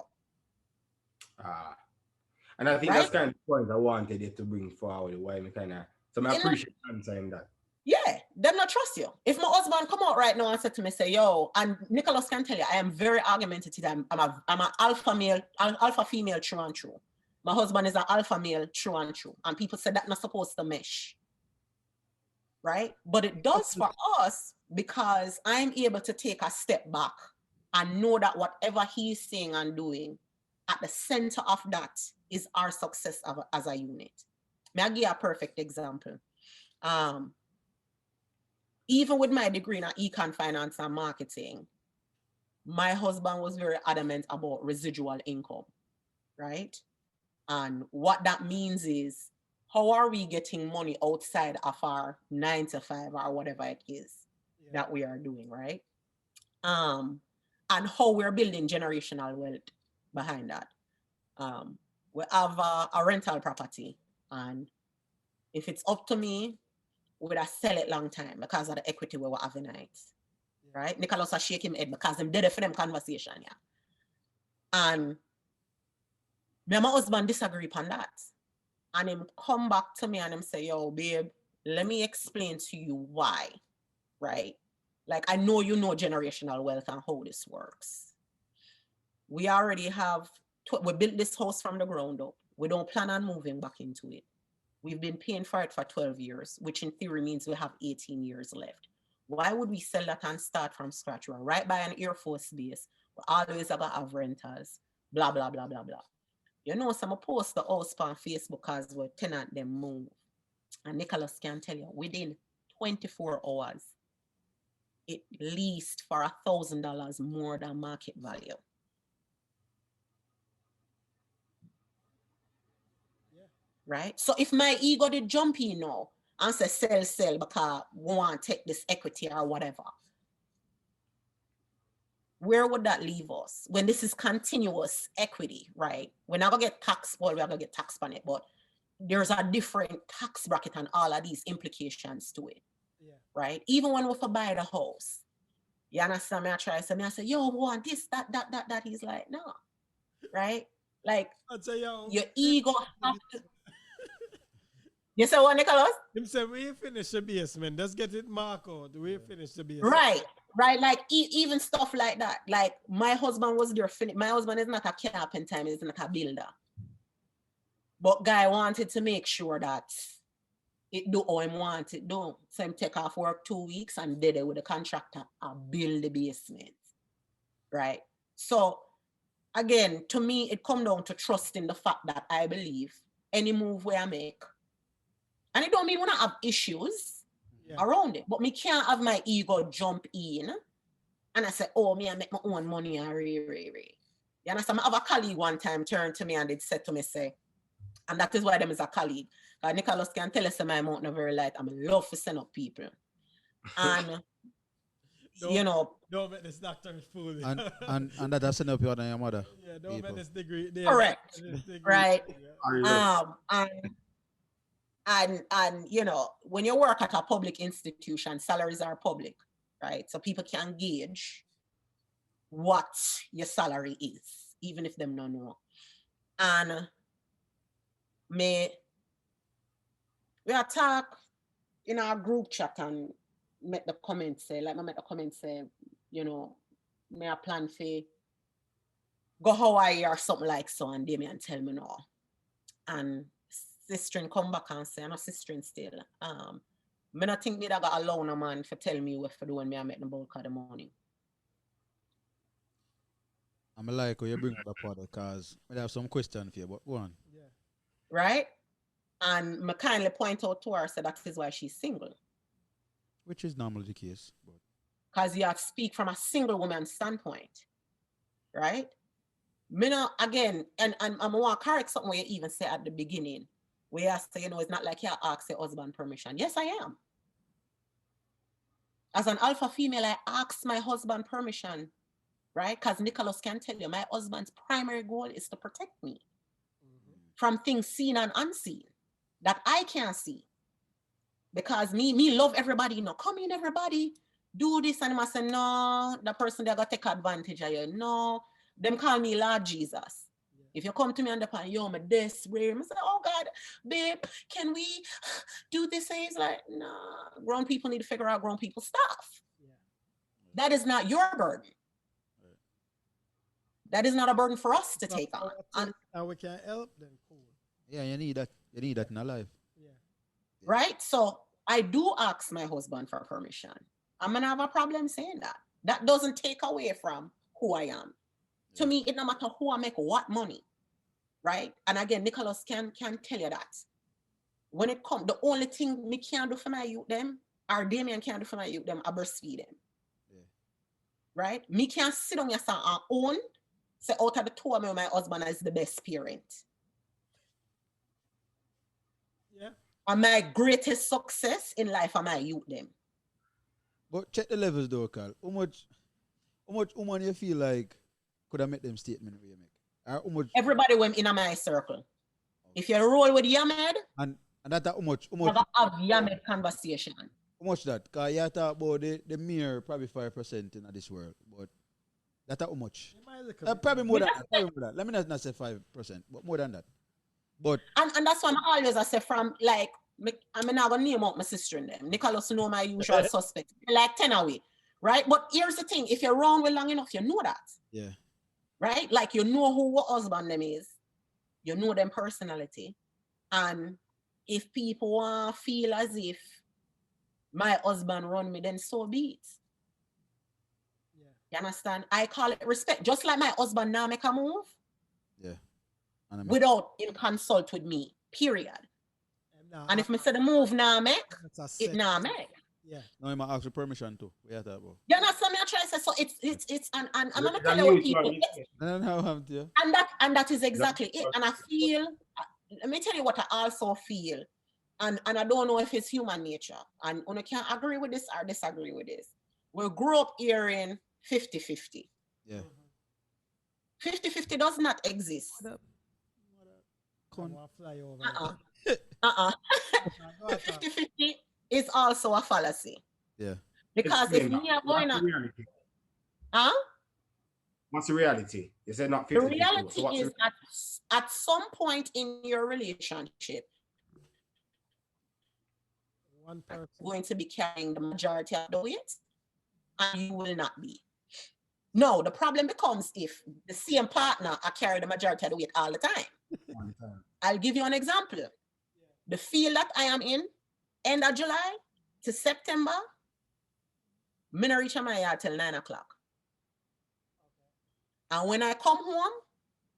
And I think that's kind of the point I wanted you to bring forward. Why me kind of, so I appreciate answering that. Yeah, them not trust you. If my husband come out right now and said to me, say, yo, and Nicholas can tell you, I am very argumentative. I'm an alpha male, alpha female true and true. My husband is an alpha male true and true. And people say that's not supposed to mesh. Right? But it does for us because I'm able to take a step back and know that whatever he's saying and doing, at the center of that is our success as a unit. May I give you a perfect example? Even with my degree in econ finance and marketing, my husband was very adamant about residual income, right? And what that means is, how are we getting money outside of our 9 to 5 or whatever it is that we are doing, right? And how we're building generational wealth behind that. We have a rental property, and if it's up to me, we would have sell it long time because of the equity we were having it, right? Nicholas a shake him head because them did it for them conversation, yeah. And me and my husband disagree upon that. And him come back to me and him say, yo, babe, let me explain to you why, right? Like, I know you know generational wealth and how this works. We already have, we built this house from the ground up. We don't plan on moving back into it. We've been paying for it for 12 years, which in theory means we have 18 years left. Why would we sell that and start from scratch? We're right by an Air Force base. We always have rentals, blah, blah, blah, blah, blah. You know, some post the house on Facebook because we're tenant them move. And Nicholas can tell you, within 24 hours, it leased for $1,000 more than market value. Right? So if my ego did jump in now and say sell because we want to take this equity or whatever, where would that leave us when this is continuous equity, right? We're not going to get taxed, well, we're going to get taxed on it, but there's a different tax bracket and all of these implications to it, right? Even when we buy the house, you understand me? I try to say, I say, yo, we want this, that. He's like, no, right? Like, say, yo, your ego have to. You say what, Nicholas? Him say, we finish the basement. Let's get it marked out. We finish the basement. Right. Like, even stuff like that. Like, my husband was there. My husband is not a carpenter. He's not a builder. But guy wanted to make sure that it do how him want it do. So him take off work 2 weeks and did it with the contractor and build the basement. Right? So, again, to me, it come down to trusting the fact that I believe any move where I make, and it don't mean we not have issues around it, but me can't have my ego jump in and I say, oh, me, I make my own money and re. You understand? I have a colleague one time turned to me and they said to me, say, and that is why them is a colleague. Nicholas can tell us my mouth not very light. I'm love to send up people. And you know, don't make this doctor fool. And that doesn't help you and your mother. Yeah, don't make this degree. Correct. Right. And you know, when you work at a public institution, salaries are public, right? So people can gauge what your salary is, even if them don't know. And we talk in our group chat and make the comments say, you know, may I plan for go Hawaii or something like so, and they may tell me no. And sister come back and say, I'm a sister still. I don't think me that got alone a man for tell me what to do when me I make the bulk of the money. I'm like, you bring up the part because I have some question for you, but go on. Yeah. Right? And I kindly point out to her, so that is why she's single. Which is normally the case. Because you have to speak from a single woman's standpoint. Right? Me know, again, and I want to correct something where you even say at the beginning, where you say, you know, it's not like you ask your husband permission. Yes, I am. As an alpha female, I ask my husband permission, right? Because Nicholas can tell you, my husband's primary goal is to protect me from things seen and unseen that I can't see. Because me love everybody, you know, come in everybody, do this, and I say, no, the person they got to take advantage of you. No, them call me Lord Jesus. If you come to me and the pan, yo, my this, where I say, oh God, babe, can we do this? And he's like, nah, grown people need to figure out grown people stuff. Yeah. That is not your burden. Right. That is not a burden for us to take on. And we can help them. Cool. Yeah, you need that. You need that in a life. Yeah. Right? So I do ask my husband for permission. I'm going to have a problem saying that. That doesn't take away from who I am. To me, it no matter who I make what money, right? And again, Nicholas can tell you that. When it comes, the only thing me can do for my youth them, or Damien can do for my youth them, I breastfeed them. Yeah. right? Me can't sit on your son and own. Say out of the two of me, my husband is the best parent. Yeah. And my greatest success in life are my youth them. But check the levels though, Carl. How much woman you feel like could have made them statement where you make? Or how much Everybody went in my circle. If you roll with Yamed, and that how much you have Yamed conversation. how much that? Cause you talk about the mere probably 5% in this world. But that how much? Probably more than that. Probably more than that. Let me not say 5%, but more than that. But and that's why I always I say from like I'm not gonna name out my sister in them. Nicholas know my usual suspects. Like 10 away. Right? But here's the thing, if you're around with long enough, you know that. yeah. Right? Like you know who what husband them is, you know them personality. And if people want to feel as if my husband run me, then so be it. Yeah. You understand? I call it respect. Just like my husband now make a move. Yeah. Without him consult with me. Period. And if me say the move now make, it now make. Yeah. No, I'm ask for permission too. We have that about. You understand me? I try to say so. It's and I'm gonna tell you what people. And that is exactly it. And I feel. Let me tell you what I also feel. And I don't know if it's human nature. And you can agree with this or disagree with this. We grew up hearing 50-50. Yeah. 50-50 does not exist. 50-50 is also a fallacy. Yeah. Because if me are going on. Huh? What's the reality? You said not 50-50. The reality is at some point in your relationship, one person going to be carrying the majority of the weight, and you will not be. No, the problem becomes if the same partner are carrying the majority of the weight all the time. I'll give you an example. The field that I am in, end of July to September, I'm not reach my yard till 9 o'clock. And when I come home,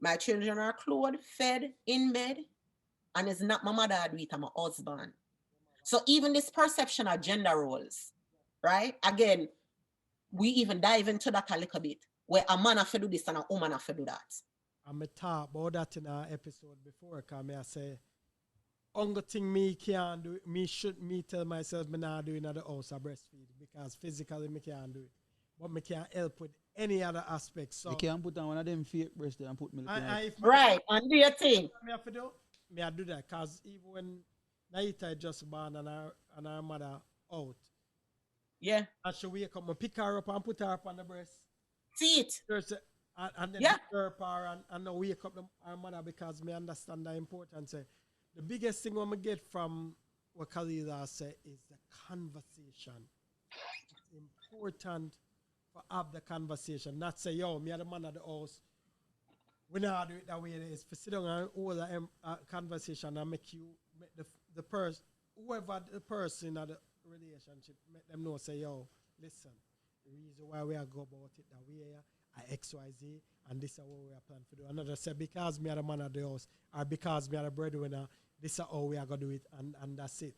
my children are clothed, fed, in bed, and it's not my mother I do it, I'm my husband. So even this perception of gender roles, right? Again, we even dive into that a little bit, where a man have to do this and a woman have to do that. I'm talk about that in our episode before, because I say, only thing me can't do, me tell myself me not doing at the house, I breastfeed, because physically me can't do it. But me can help with any other aspect. So you can't put on one of them fake breasts and put milk in it. Right, and do your thing. Me have to do, me I do that, because even when Naita just born and her mother out. Yeah. And she wake up, I pick her up and put her up on the breast. See it. And then burp her and now wake up her mother, because me understand the importance. The biggest thing I get from what Khalila said is the conversation. It's important for have the conversation, not say, yo, me are the man of the house. We know how to do it that way. It's for sit down and hold a conversation and make the person, whoever the person in the relationship, make them know, say, yo, listen, the reason why we are go about it that way are X, Y, Z, and this is what we are planning to do. Another say, because me are the man of the house, or because me are the breadwinner, this is how we are going to do it, and that's it.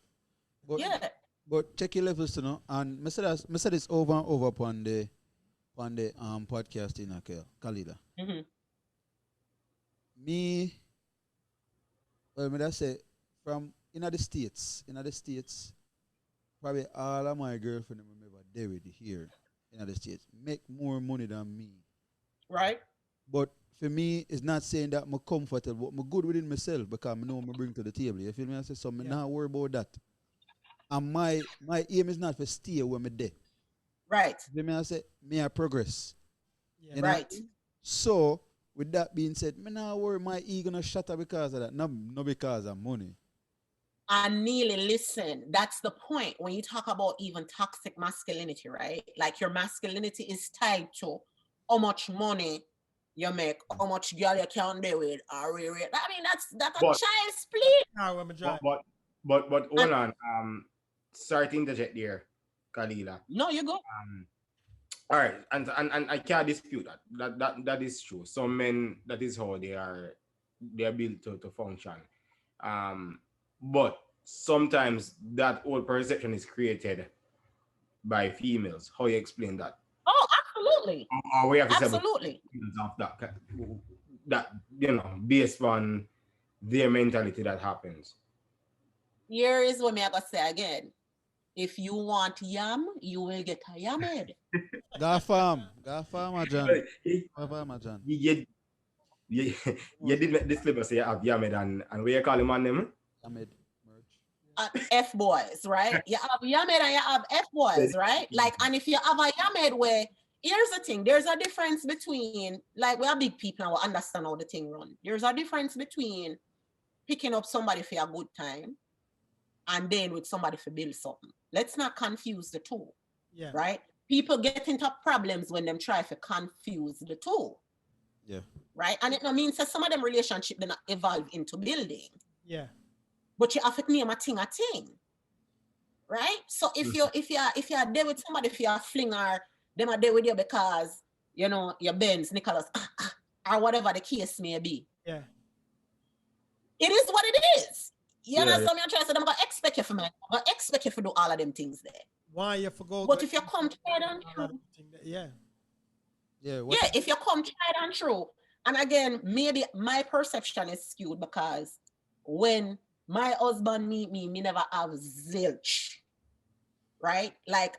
But check your levels to know, and I said this over and over upon the podcast in Khalila. Mm-hmm. Me, well, I say from in the States, probably all of my girlfriends remember David here in the States make more money than me. Right. But for me, it's not saying that I'm comfortable, but I'm good within myself because I know what I bring to the table. You feel me? I say so. I'm not worry about that. And my aim is not to stay where I'm there. Right. You feel me? I say me I progress. Yeah. You know? Right. So with that being said, me not worry my ego gonna shatter because of that. No because of money. And Neely, listen, that's the point when you talk about even toxic masculinity, right? Like your masculinity is tied to how much money you make, how much girl you can do with, or I mean, that's a child split. But hold on. Sorry to interject there, Khalila. No, you go. All right, and I can't dispute that. That is true. Some men, that is how they are built to function. But sometimes that old perception is created by females. How you explain that? Oh, Absolutely. Or we have to set Absolutely. of that based on their mentality that happens. Here is what me I gotta say again. If you want yam, you will get a yammed. Go farm, John. You, Go farm, John. you, you did make this clip say you have Yamed and what you call him on them? Ahmed merch. F boys, right? You have Yamed and you have F boys, right? Like, and if you have a Yamed where, here's the thing, there's a difference between, like, we are big people and we understand how the thing run. There's a difference between picking up somebody for a good time and then with somebody for build something. Let's not confuse the two, right? People get into problems when them try to confuse the two. Yeah. Right? And it no means that some of them relationship they not evolve into building. Yeah. But you have to name a thing, right? So if you're there with somebody, if you're a flinger, them are there with you because your Benz, Nicholas, or whatever the case may be. Yeah. It is what it is. You understand me? I'm trying to say I'm gonna expect you for me. I'm gonna expect you to do all of them things there. Why you forgot? But if you come tried and true, if you come tried and true, and again, maybe my perception is skewed because when my husband meet me never have zilch, right? Like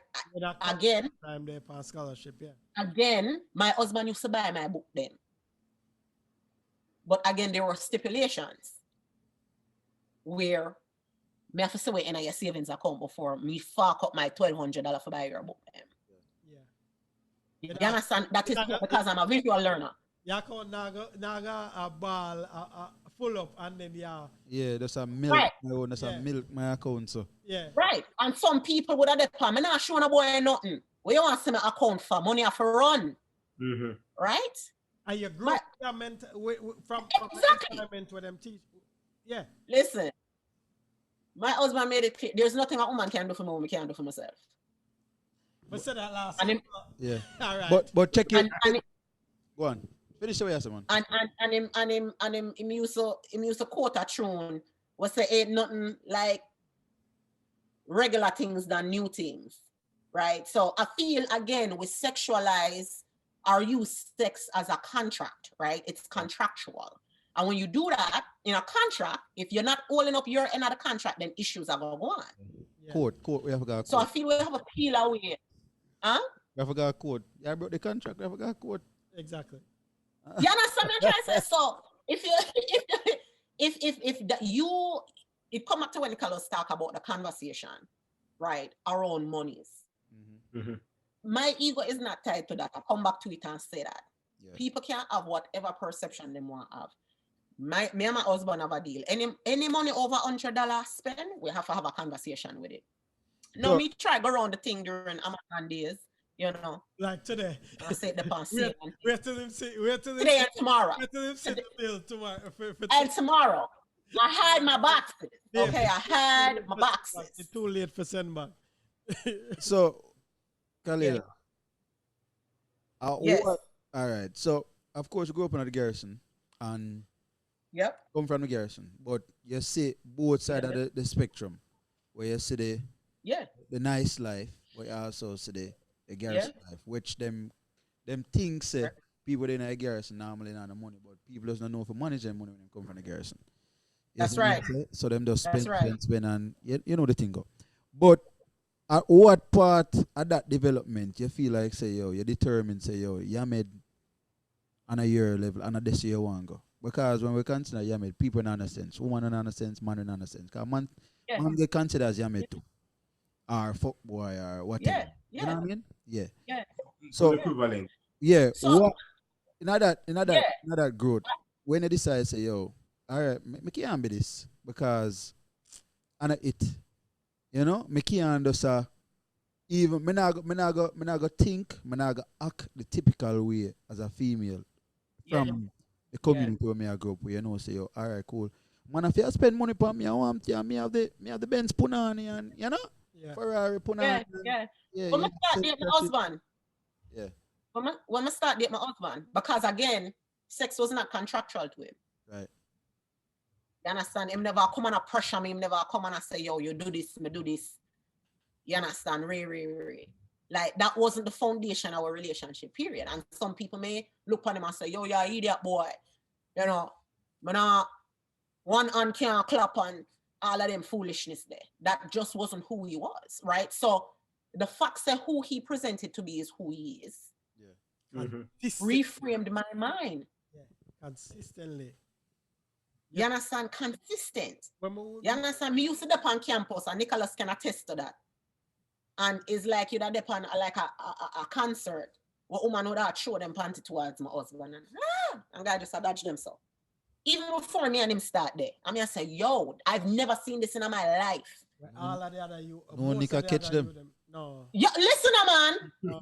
again, time there for scholarship, Again, my husband used to buy my book then, but again, there were stipulations where me have to say where in your savings account before me fuck up my $1,200 for buy your book. You understand? That is because I'm a visual learner. You can't naga a ball full up and then that's a milk. Right. That's a milk my account so. Yeah. Right. And some people would have the plan. I'm not showing a boy nothing. What you want to see my account for? Money have to run. Mm-hmm. Right? And you grew up from exactly. with them teach. Yeah. Listen, my husband made it clear. There's nothing a woman can do for me what I can't do for myself. But said that last. And all right. But check it. Go on. Finish the way, man. And him used to quote a tune. Was say ain't nothing like regular things than new things, right? So I feel again we sexualize or use sex as a contract, right? It's contractual. And when you do that in a contract, if you're not holding up your end of the contract, then issues are going to go on. Yeah. Court. We have got. So I feel we have a peel away. Huh? We have got court. Yeah, I broke the contract. We have got court. Exactly. You understand what I'm trying to say? So if it come back to when Nicholas talk about the conversation, right, around monies. Mm-hmm. My ego is not tied to that. I come back to it and say that. Yeah. People can have whatever perception they want to have. Me and my husband have a deal. Any money over $100 spend, we have to have a conversation with it. No, me try go around the thing during Amazon days, Like today. I say the past. Wait till him see. Today and tomorrow. Wait till him see the bill tomorrow. And tomorrow. I had my boxes. Okay, I had my boxes. It's too late for send back. So, Khalil. Yes. All right. So, of course, you grew up in the garrison and come from the garrison, but you see both sides of the spectrum, where you see the nice life, but you also see the garrison life, which them things people in the garrison normally not the money, but people doesn't know for manage their money when they come from the garrison. That's right. So them just spend, and you know the thing go. But at what part of that development you feel like say you determined say you made on a year level and at this year want go? Because when we consider Yamed, people in understand, woman in understand, man in understand. Because man get considered as Yamed too. Or fuck boy or whatever. You know what I mean? Yeah. So equivalent. Yeah. So, what in that growth, when you decide say, all right, me can't be this because and it. Me can't just even me not go think, me not go act the typical way as a female from the community where I grew up with, say, all right, cool. Man, if you spend money on me, I want to me have the Benz Punani and Ferrari Punani. When I start dating my husband. Yeah. When I start dating my husband, because again, sex was not contractual to him. Right. You understand? Him never come and pressure me, him never come and say, yo, you do this, me do this. You understand? Ray. Like that wasn't the foundation of our relationship, period. And some people may look on him and say, yo, you're an idiot boy. You know, but one hand can't clap on all of them foolishness there. That just wasn't who he was, right? So the fact that who he presented to be is who he is. Yeah. Reframed my mind. Yeah. Consistently. You understand? Consistent. You You understand? Me used to dep on campus, and Nicholas can attest to that. And it's like you'd dep on like a concert where woman would have throw them panty towards my husband. And guy just dodge them so. Even before me and him start there. I mean, I say, yo, I've never seen this in my life. all of the other you. No, Nika catch them. No. Yeah, listen, man. No.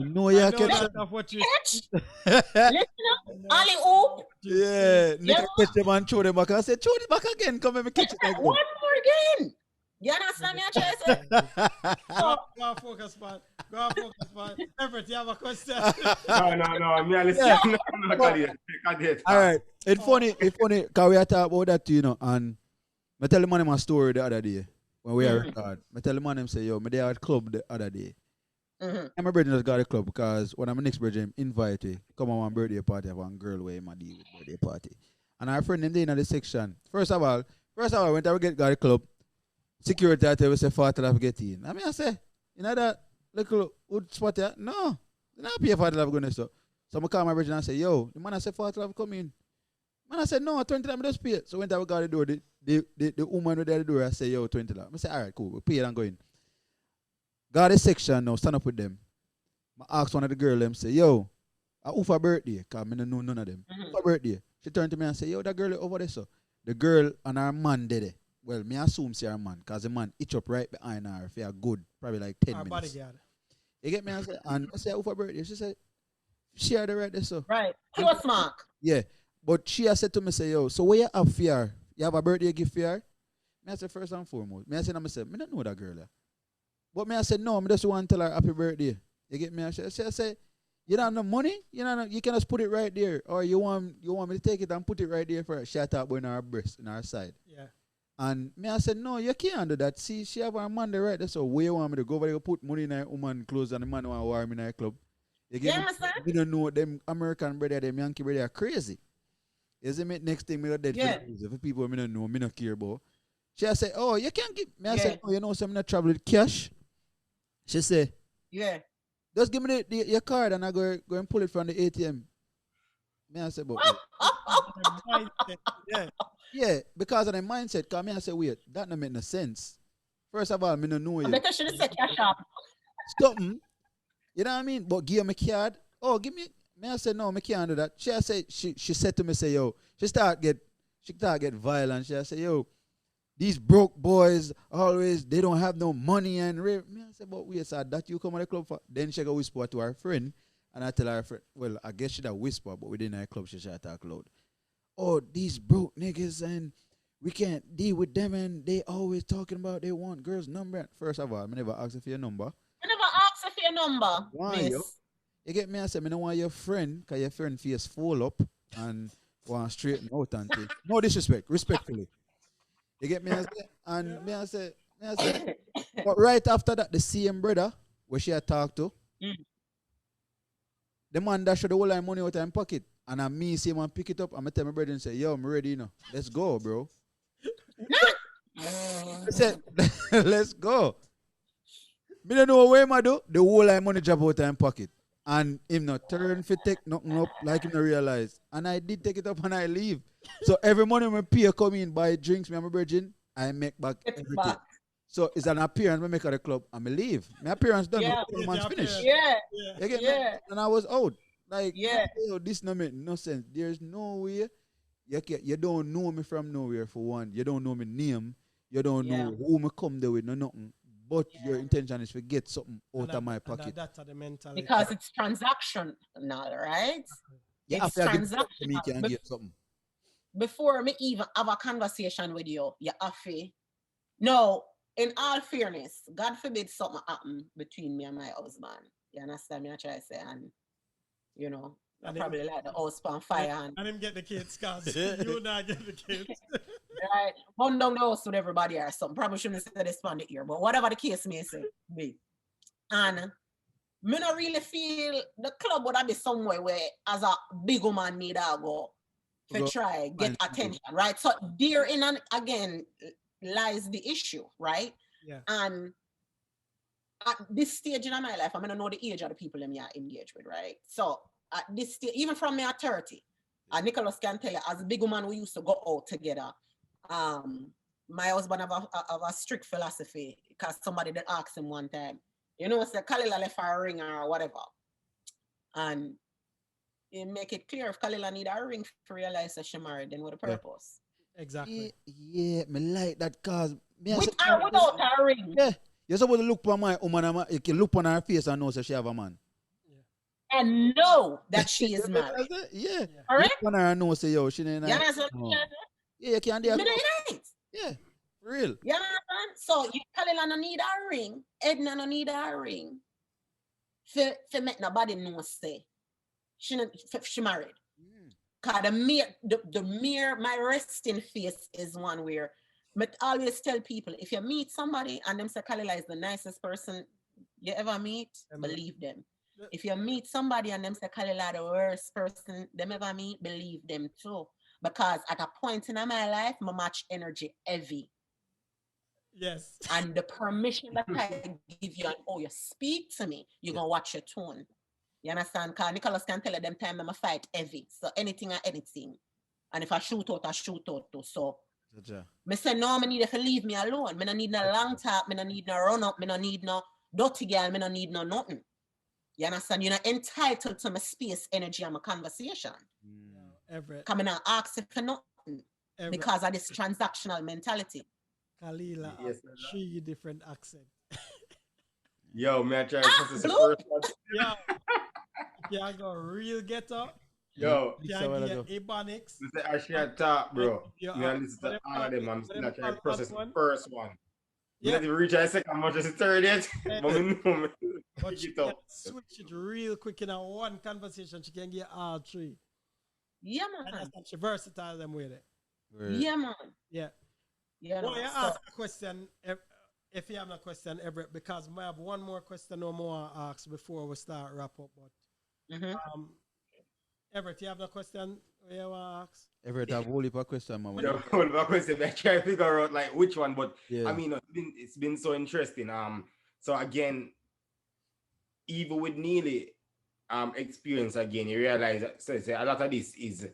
No, I yeah, know catch that them. of what you Catch. Listen up. Ali oop. Yeah, Nika Yeah. catch them and throw them back. I said, throw it back again. Come and catch it again. One more again. You understand me? I try to say. Go on, focus, man. Go on, focus, man. Everett, you have a question. No. Me listen. No, Cadet. All right. It's funny, because we are talking about that, you know, and I tell the man my story the other day when we are record. I tell the man say, yo, me there at club the other day. Mhm. And my brother just got a club because when I'm next brother invite me, come on one birthday party, have one girl where my deal with birthday party. And our friend them there in the section. First of all, when I got a club, security I tell we say 40 to get in. I mean I say, you know that little wood spot there? No. They not pay 40 to go in so. So I call my brother and say, yo, the man I say 40 to come in. Man I said, no, 20 to just pay it. So when I got the door, the woman with the door I say, yo, 20 to. I say, all right, cool, we pay it and go in. Got a section now, stand up with them. I asked one of the girl them, say, yo, who for birthday? Because I don't know none of them. Who for birthday? She turned to me and say, yo, that girl over there, so. The girl and her man did it. Well, me assume she her man, because the man itch up right behind her for a good, probably like 10 Our minutes. bodyguard. You get me? And I say, who for birthday? She said, she had the right there, so. Right. She was smart. Yeah. But she has said to me, say, yo, so what you have for her? You have a birthday gift for her? Me I said, first and foremost. Me I said, I don't know that girl. But me I said, no, I just want to tell her happy birthday. You get me? I said, you don't have no money? You can just put it right there. Or you want me to take it and put it right there for her. She had talk about in her breast, in her side. Yeah. And me I said, no, you can't do that. See, she have her man there right there. So where you want me to go over there, put money in her woman clothes and the man want to wear me in her club? You get me? understand? You don't know them American brother, them Yankee brother are crazy. Is it me next thing me got dead for people me don't know, me not care about. She say, oh, you can't give me. I said, oh, you know, so I'm not travel with cash. She say, Yeah. just give me your card and I go and pull it from the ATM. Me I say, but Yeah. yeah, because of the mindset, because me I say, wait, that don't make no sense. First of all, me don't know you. Because she said cash up. Something. You know what I mean? But give me card. Oh, give me. Me I said, no, me can't do that. She said to me, say, yo, she start get violent. She say, yo, these broke boys always, they don't have no money and me I said, but wait, sir, that you come on the club for? Then she go whisper to her friend, and I tell her friend, well, I guess she that whisper, but within her club she should talk loud. Oh, these broke niggas and we can't deal with them and they always talking about they want girls' number. First of all, I never asked for your number. I never asked her for your number. Why, miss. yo? You get me? I said, I don't want your friend, because your friend face fall up and want straighten out and things. No disrespect, respectfully. You get me? I say, and me I say, but right after that, the same brother, where she had talked to, the man that showed the whole line money out of his pocket. And I me see him pick it up, and I tell my brother and say, yo, I'm ready, you know. Let's go, bro. I said, let's go. Me don't know where I do. The whole line money drop out of his pocket. And him not turn for take nothing up like him not realize. And I did take it up and I leave. So every morning when pay come in, buy drinks, me and my virgin, I make back everything. So it's an appearance we make at the club and I leave. My appearance done, Yeah. the man's finished. Yeah. You get me? Yeah. And I was out. Like, Yeah. yo, this no make no sense. There's no way. You don't know me from nowhere for one. You don't know my name. You don't know who me come there with, no nothing. But your intention is to get something out of my pocket. That's the mentality. Because it's transactional, right? You It's have to give something to me transactional. can get something. Before me even have a conversation with you have to. No, in all fairness, God forbid something happen between me and my husband. You understand me? I try to say, and you know, I And probably like the house on fire and him get the kids, cause you not get the kids. right, burn down the house with everybody or something. Probably shouldn't say this on the ear, but whatever the case may say, be. And me not really feel the club would have be somewhere where as a big woman need to go to Go try get find people. attention, right? So therein and again lies the issue, right? Yeah. And at this stage in my life, I'm gonna know the age of the people I'm engaged with, right? So at this stage, even from me at 30, Nicholas can tell you, as a big woman, we used to go out together. My husband have a strict philosophy because somebody did ask him one time, you know, say Kalila left her a ring or whatever. And he make it clear if Kalila need a ring to realize that she married, then with a Yeah. purpose. Exactly. Yeah, me like that cause me I With say, or without a ring. yeah, you're supposed to look for my woman, you can look on her face and know that she have a man. And know that she is married. Yeah. Correct? Look on her and know say yo, she ain't You nice. understand? No. Yeah, you can't do Me that. not nice. Yeah, for real. You understand? So you Kalila no need a ring, Edna no need a ring. For make nobody know say she married. Cause the mere my resting face is one where but always tell people if you meet somebody and them say Kalila is the nicest person you ever meet, believe them. If you meet somebody and them say Kalila the worst person them ever meet, believe them too. Because at a point in my life, my match energy heavy. Yes. And the permission that I give you and oh you speak to me, you're gonna watch your tone. You understand? Because Nicholas can tell you them time I'm a fight heavy. So anything or anything. And if I shoot out, I shoot out too. So me say no, me need to leave me alone. Me no need no long talk, me no need no run up, me no need no dirty girl, me no need no nothing. You understand? You're not entitled to my space, energy, and my conversation. Everett. Coming out ask for nothing because of this transactional mentality. Kalila, Yes, 3 different accents. Yo, man, try to process the Blue? first one. Yeah. Yeah, I go real ghetto. Yo, Yeah, get Ebonics. this is actually top, bro. Yeah, Me and listen to all of them. I'm still not trying to process the one? first one. Me Yeah. not even reach a second, much as the third yet. But me know me. But Pick she it can up. switch it real quick in a one conversation. She can get all 3. Yeah, And man. that's she versatile them with it. Yeah, man. Yeah. Yeah, Well, no, you so- ask a question if you have no question, Everett, because I have one more question or more to ask before we start wrap up. But Everett, you have no question you want to ask? Everett have whole heap of question, man. Yo, my question, I try to figure out like which one, but Yeah. I mean, it's been so interesting. So again, even with Neely, experience again, you realize that so a lot of this is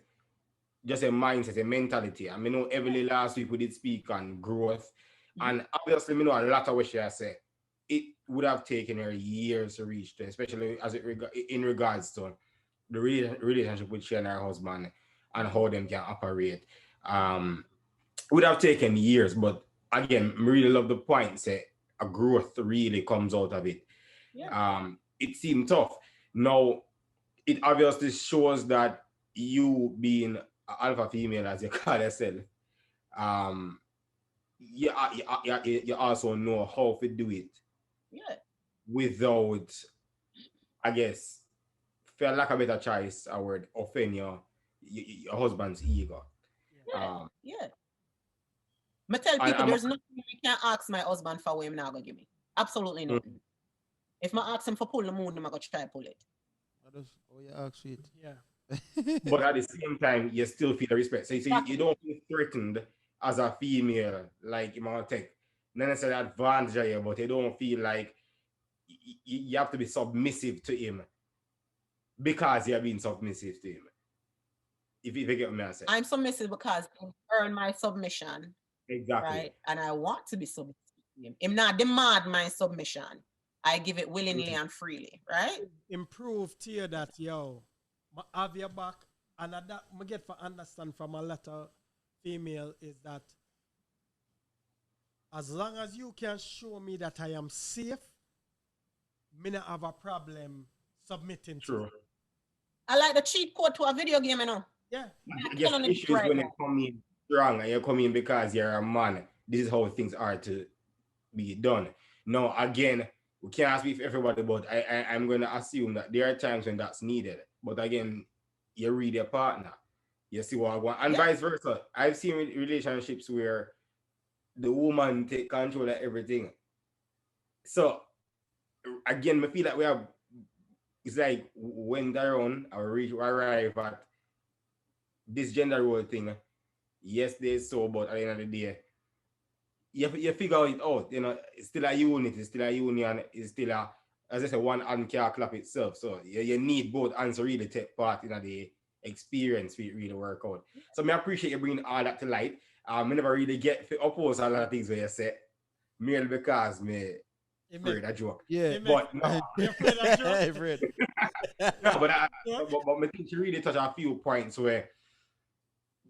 just a mindset, a mentality. I mean, know every last week we did speak on growth, and obviously, we know a lot of what she has said. It would have taken her years to reach there, especially as in regards to the relationship with she and her husband and how them can operate. Would have taken years, but again, I really love the point. Say a growth really comes out of it. Yeah. It seemed tough. Now, it obviously shows that you being an alpha female, as you call yourself, you also know how to do it Yeah. without, I guess, feel like a better choice, a word, offend your husband's ego. Yeah. Yeah. I tell people there's nothing you can ask my husband for what him not gonna give me. Absolutely nothing. If I ask him for pull the moon, I'm gonna try pull it. Oh, you ask it. Yeah. But at the same time, you still feel the respect. So you don't feel threatened as a female, like you might take not necessarily advantage of you, but you don't feel like you have to be submissive to him because you're being submissive to him. If you get what I'm saying. I'm submissive because I earn my submission. Exactly. Right. And I want to be submissive to him. I'm not demand my submission. I give it willingly and freely, right? Improve to you that, yo, I have your back. And that I get for understand from a lot of female is that as long as you can show me that I am safe, me not have a problem submitting True. to you. I like the cheat code to a video game, you know. Yeah. I guess the issue is when you come in strong and you come in because you're a man. This is how things are to be done. Now, again, we can't speak for everybody, but I'm going to assume that there are times when that's needed. But again, you read your partner. You see what I want. And vice versa. I've seen relationships where the woman take control of everything. So, again, I feel like we have it's like when they run or arrive at this gender role thing, yes, there's so, but at the end of the day, you figure it out. You know, it's still a unit, it's still a union, it's still a, as I said, one hand can't clap itself. So you need both hands to really take part in the experience for it really work out. So I appreciate you bringing all that to light. I never really get to oppose a lot of things where you say, merely because me It afraid make, a joke. Yeah. it make, But no, you afraid of joke? Fred. no, but Yeah. but I think you really touch on a few points where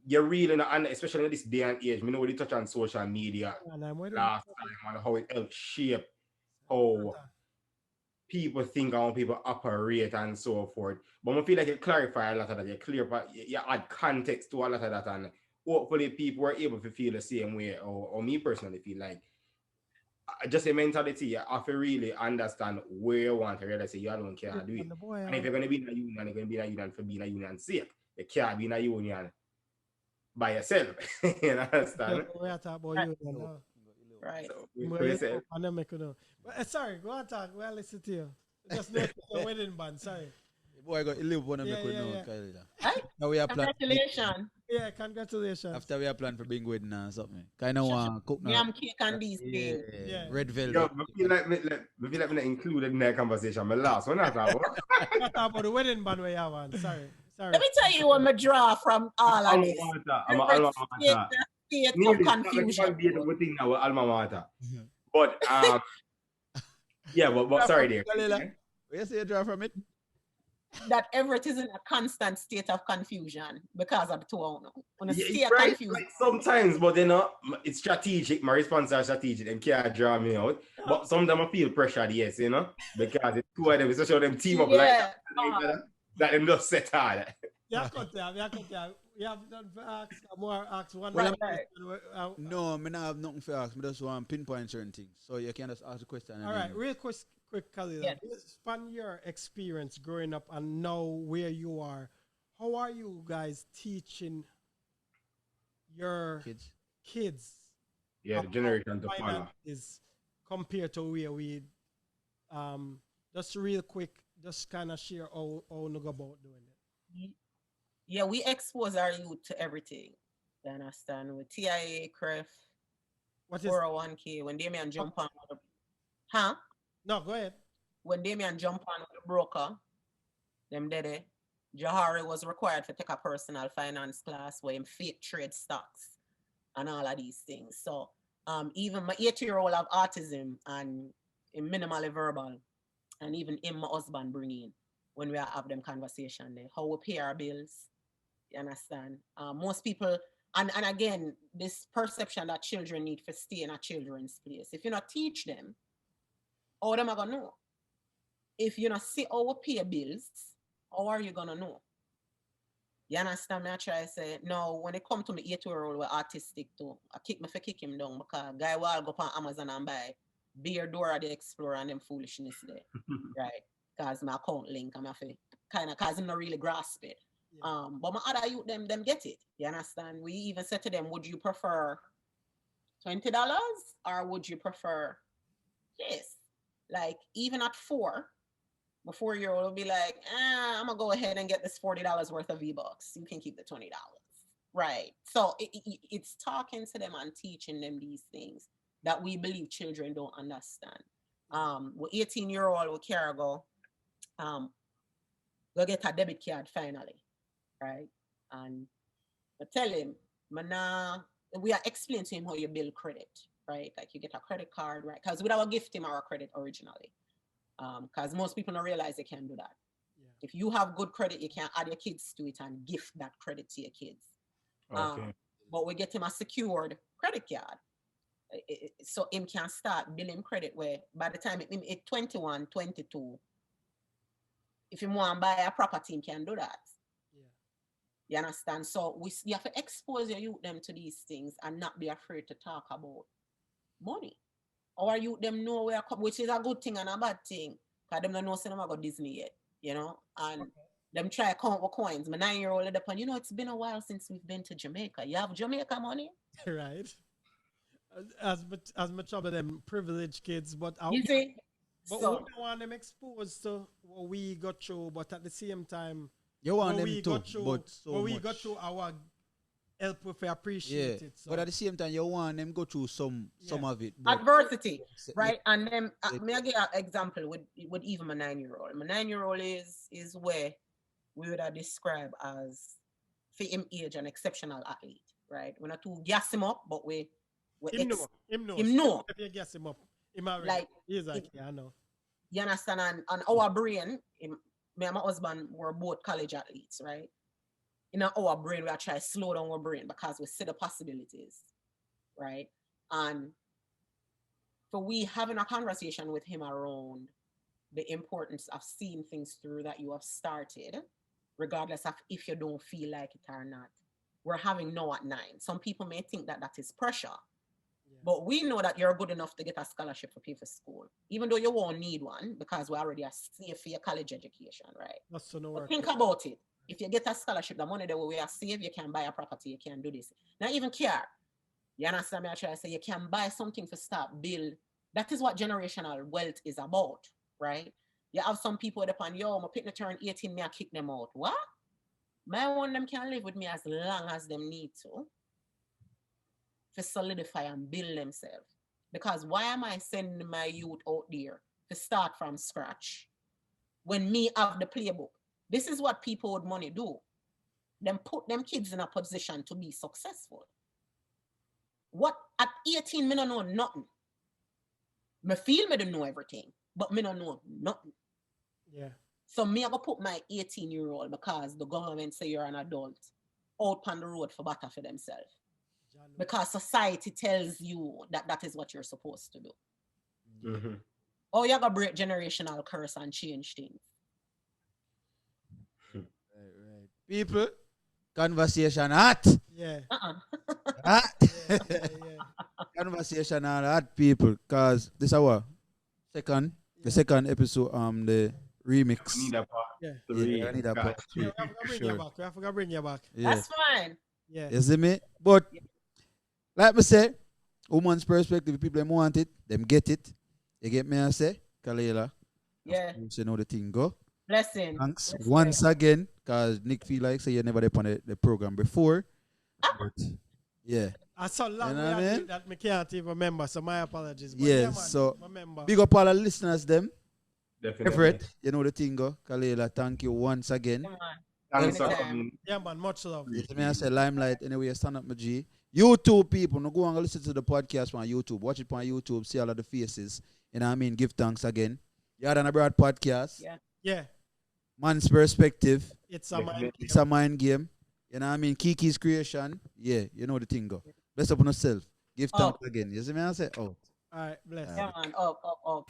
you're really not, and especially in this day and age, we know we touch on social media And I'm waiting. last time on how it helps shape how people think and how people operate and so forth. But I feel like you clarify a lot of that, you clear, but you add context to a lot of that, and hopefully people were able to feel the same way, or me personally feel like just a mentality. You have to really understand where you want to really say you don't care do it. And the boy, And if you're going to be in a union, you're going to be in a union for being a union sake. You can't be in a union by yourself. You understand? we are talking about you. And, Right. So, and then make you know. But, sorry, go on talk. Well, listen to you. Just notice the wedding band. Sorry. Boy, I got 11 one Yeah, make we yeah, know. yeah. Kyle. Right? Now we are planning. Congratulations. Yeah, congratulations. After we are planning for being wedding and something. Kind of want cook now. Yam cake and these Yeah, things. Yeah. red velvet. yo, I feel like me not included in that conversation. My last one, I thought, Not talk about the wedding band we have on. Sorry. Let me tell you what I draw from all of this. I'm an alma mater. State of Nearly, confusion. be a good thing now with alma mater. But yeah, but sorry there. Where you say you draw from it? That everything is in a constant state of confusion because of the two on a Yeah, state of right, confusion. like sometimes, but you know, it's strategic. My response are strategic. Them can't draw me out. But sometimes I feel pressured, yes, you know, because it's two of them, especially them team up Yeah. that them just set hard. Yeah, cut there. We have done for ask more ask one. Right, more. No, I don't have nothing for ask. I just want to pinpoint certain things. So you can just ask the question. All right, real quick, Khalil. Yeah. From your experience growing up and now where you are, how are you guys teaching your kids Yeah, the generation to follow. is compared to where we just real quick, just kind of share how you go about doing it. Yeah, we expose our youth to everything. You understand? With TIA, CREF, What is 401k, when Damien jump on with the, huh? no? Go ahead. When Damien jump on with the broker, them did it. Jahari was required to take a personal finance class where him fake trade stocks and all of these things. So even my 8-year-old have autism and minimally verbal, and even him, my husband, bring in when we have them conversation there. How we pay our bills, you understand? Most people, and again, this perception that children need to stay in a children's place. If you not teach them, how them are gonna know? If you not see how we pay bills, how are you gonna know? You understand me? I try to say, no, when it come to me 8-year-old with autistic too, I kick him down because guy will go on Amazon and buy Beer Dora the Explorer and them foolishness there. Right? Because my account link, I'm kind of cause him not really grasp it. Yeah. But my other youth them get it. You understand? We even said to them, would you prefer $20 or would you prefer this? Like even at 4, my 4-year-old will be like, I'm gonna go ahead and get this $40 worth of V-Bucks. You can keep the $20. Right. So it's talking to them and teaching them these things that we believe children don't understand. With 18-year-old with Cargo, go get a debit card finally. Right. And I tell him, we are explaining to him how you build credit, right? Like you get a credit card, right? Because we don't gift him our credit originally. Because most people don't realize they can do that. Yeah. If you have good credit, you can add your kids to it and gift that credit to your kids. Okay. But we get him a secured credit card. So him can start building credit where by the time him 21, 22, if you want to buy a property, him can do that. Yeah. You understand? So you have to expose your youth them to these things and not be afraid to talk about money. Or you them know where, which is a good thing and a bad thing. Because them don't know cinema go Disney yet, you know? And them try count with coins. My 9-year-old at the point, it's been a while since we've been to Jamaica. You have Jamaica money? Right. As much of them privileged kids, but You see? But So we don't want them exposed to what we got through, but at the same time, You want what them we too, got through, but so what we much. got through our help if we Yeah, appreciate it. So but at the same time, you want them go through some Yeah. of it. But adversity, yeah, right? And then yeah. may I give an example with even my 9-year-old. My 9-year-old is where we would have described as for him age an exceptional athlete, right? We're not too gas him up, but we him know. Him know. him know. If you guess him up, him already. Like, He's like, yeah, I know. you understand? And our brain, me and my husband were both college athletes, right? In our brain, we are trying to slow down our brain because we see the possibilities, right? And for we having a conversation with him around the importance of seeing things through that you have started, regardless of if you don't feel like it or not. We're having now at 9. Some people may think that that is pressure, but we know that you're good enough to get a scholarship for pay for school, even though you won't need one because we already are safe for your college education, right? That's so no But work. think about it. If you get a scholarship, the money that we are saved, you can buy a property, you can do this. Not even care. You understand me? I try to say you can buy something to start build. That is what generational wealth is about, right? You have some people that upon yo, my pick the turn 18, me I kick them out. What? My one them can live with me as long as them need to solidify and build themselves. Because why am I sending my youth out there to start from scratch when me have the playbook? This is what people with money do. Them put them kids in a position to be successful. What at 18, me don't know nothing. Me feel me don't know everything, but me don't know nothing. Yeah. So me I go put my 18-year-old because the government say you're an adult out on the road for better for themselves. Because society tells you that that is what you're supposed to do. Mm-hmm. Oh, you gotta break generational curse and change things. Right. People, conversation hot. Yeah. Hot. Yeah. Conversation hot, people. Cause this our the second episode, the remix. Need a part Yeah. Yeah, I need a part Yeah, three. we have to bring Sure. you back. We have to bring you back. Yeah. That's fine. Yeah. You see me? But like me say, woman's perspective, people them want it, them get it. You get me I say? Kalela. Yeah. You know the thing go. Blessing. Thanks Respect. once again, because Nick feel like say you never did on the program before. But yeah. I saw long You know way what I I mean? did that I can't even remember, so my apologies. But Yes, yeah, man, so remember. big up all the listeners them. Definitely. Everett, you know the thing go. Kalela, thank you once again. Come on. Thanks for Anytime. coming. Yeah, man, much love. You see me I say Limelight anyway, stand up my G. YouTube people, no go and listen to the podcast on YouTube. Watch it on YouTube, see all of the faces. You know what I mean? Give thanks again. Yaad&Abroad podcast. Yeah. Yeah, Man's perspective. it's a mind Definitely. It's a mind game. You know what I mean? Kiki's creation. Yeah, you know the thing go. Bless up on yourself. Give thanks again. You see me I say? Oh. All right, bless. Come on. Up.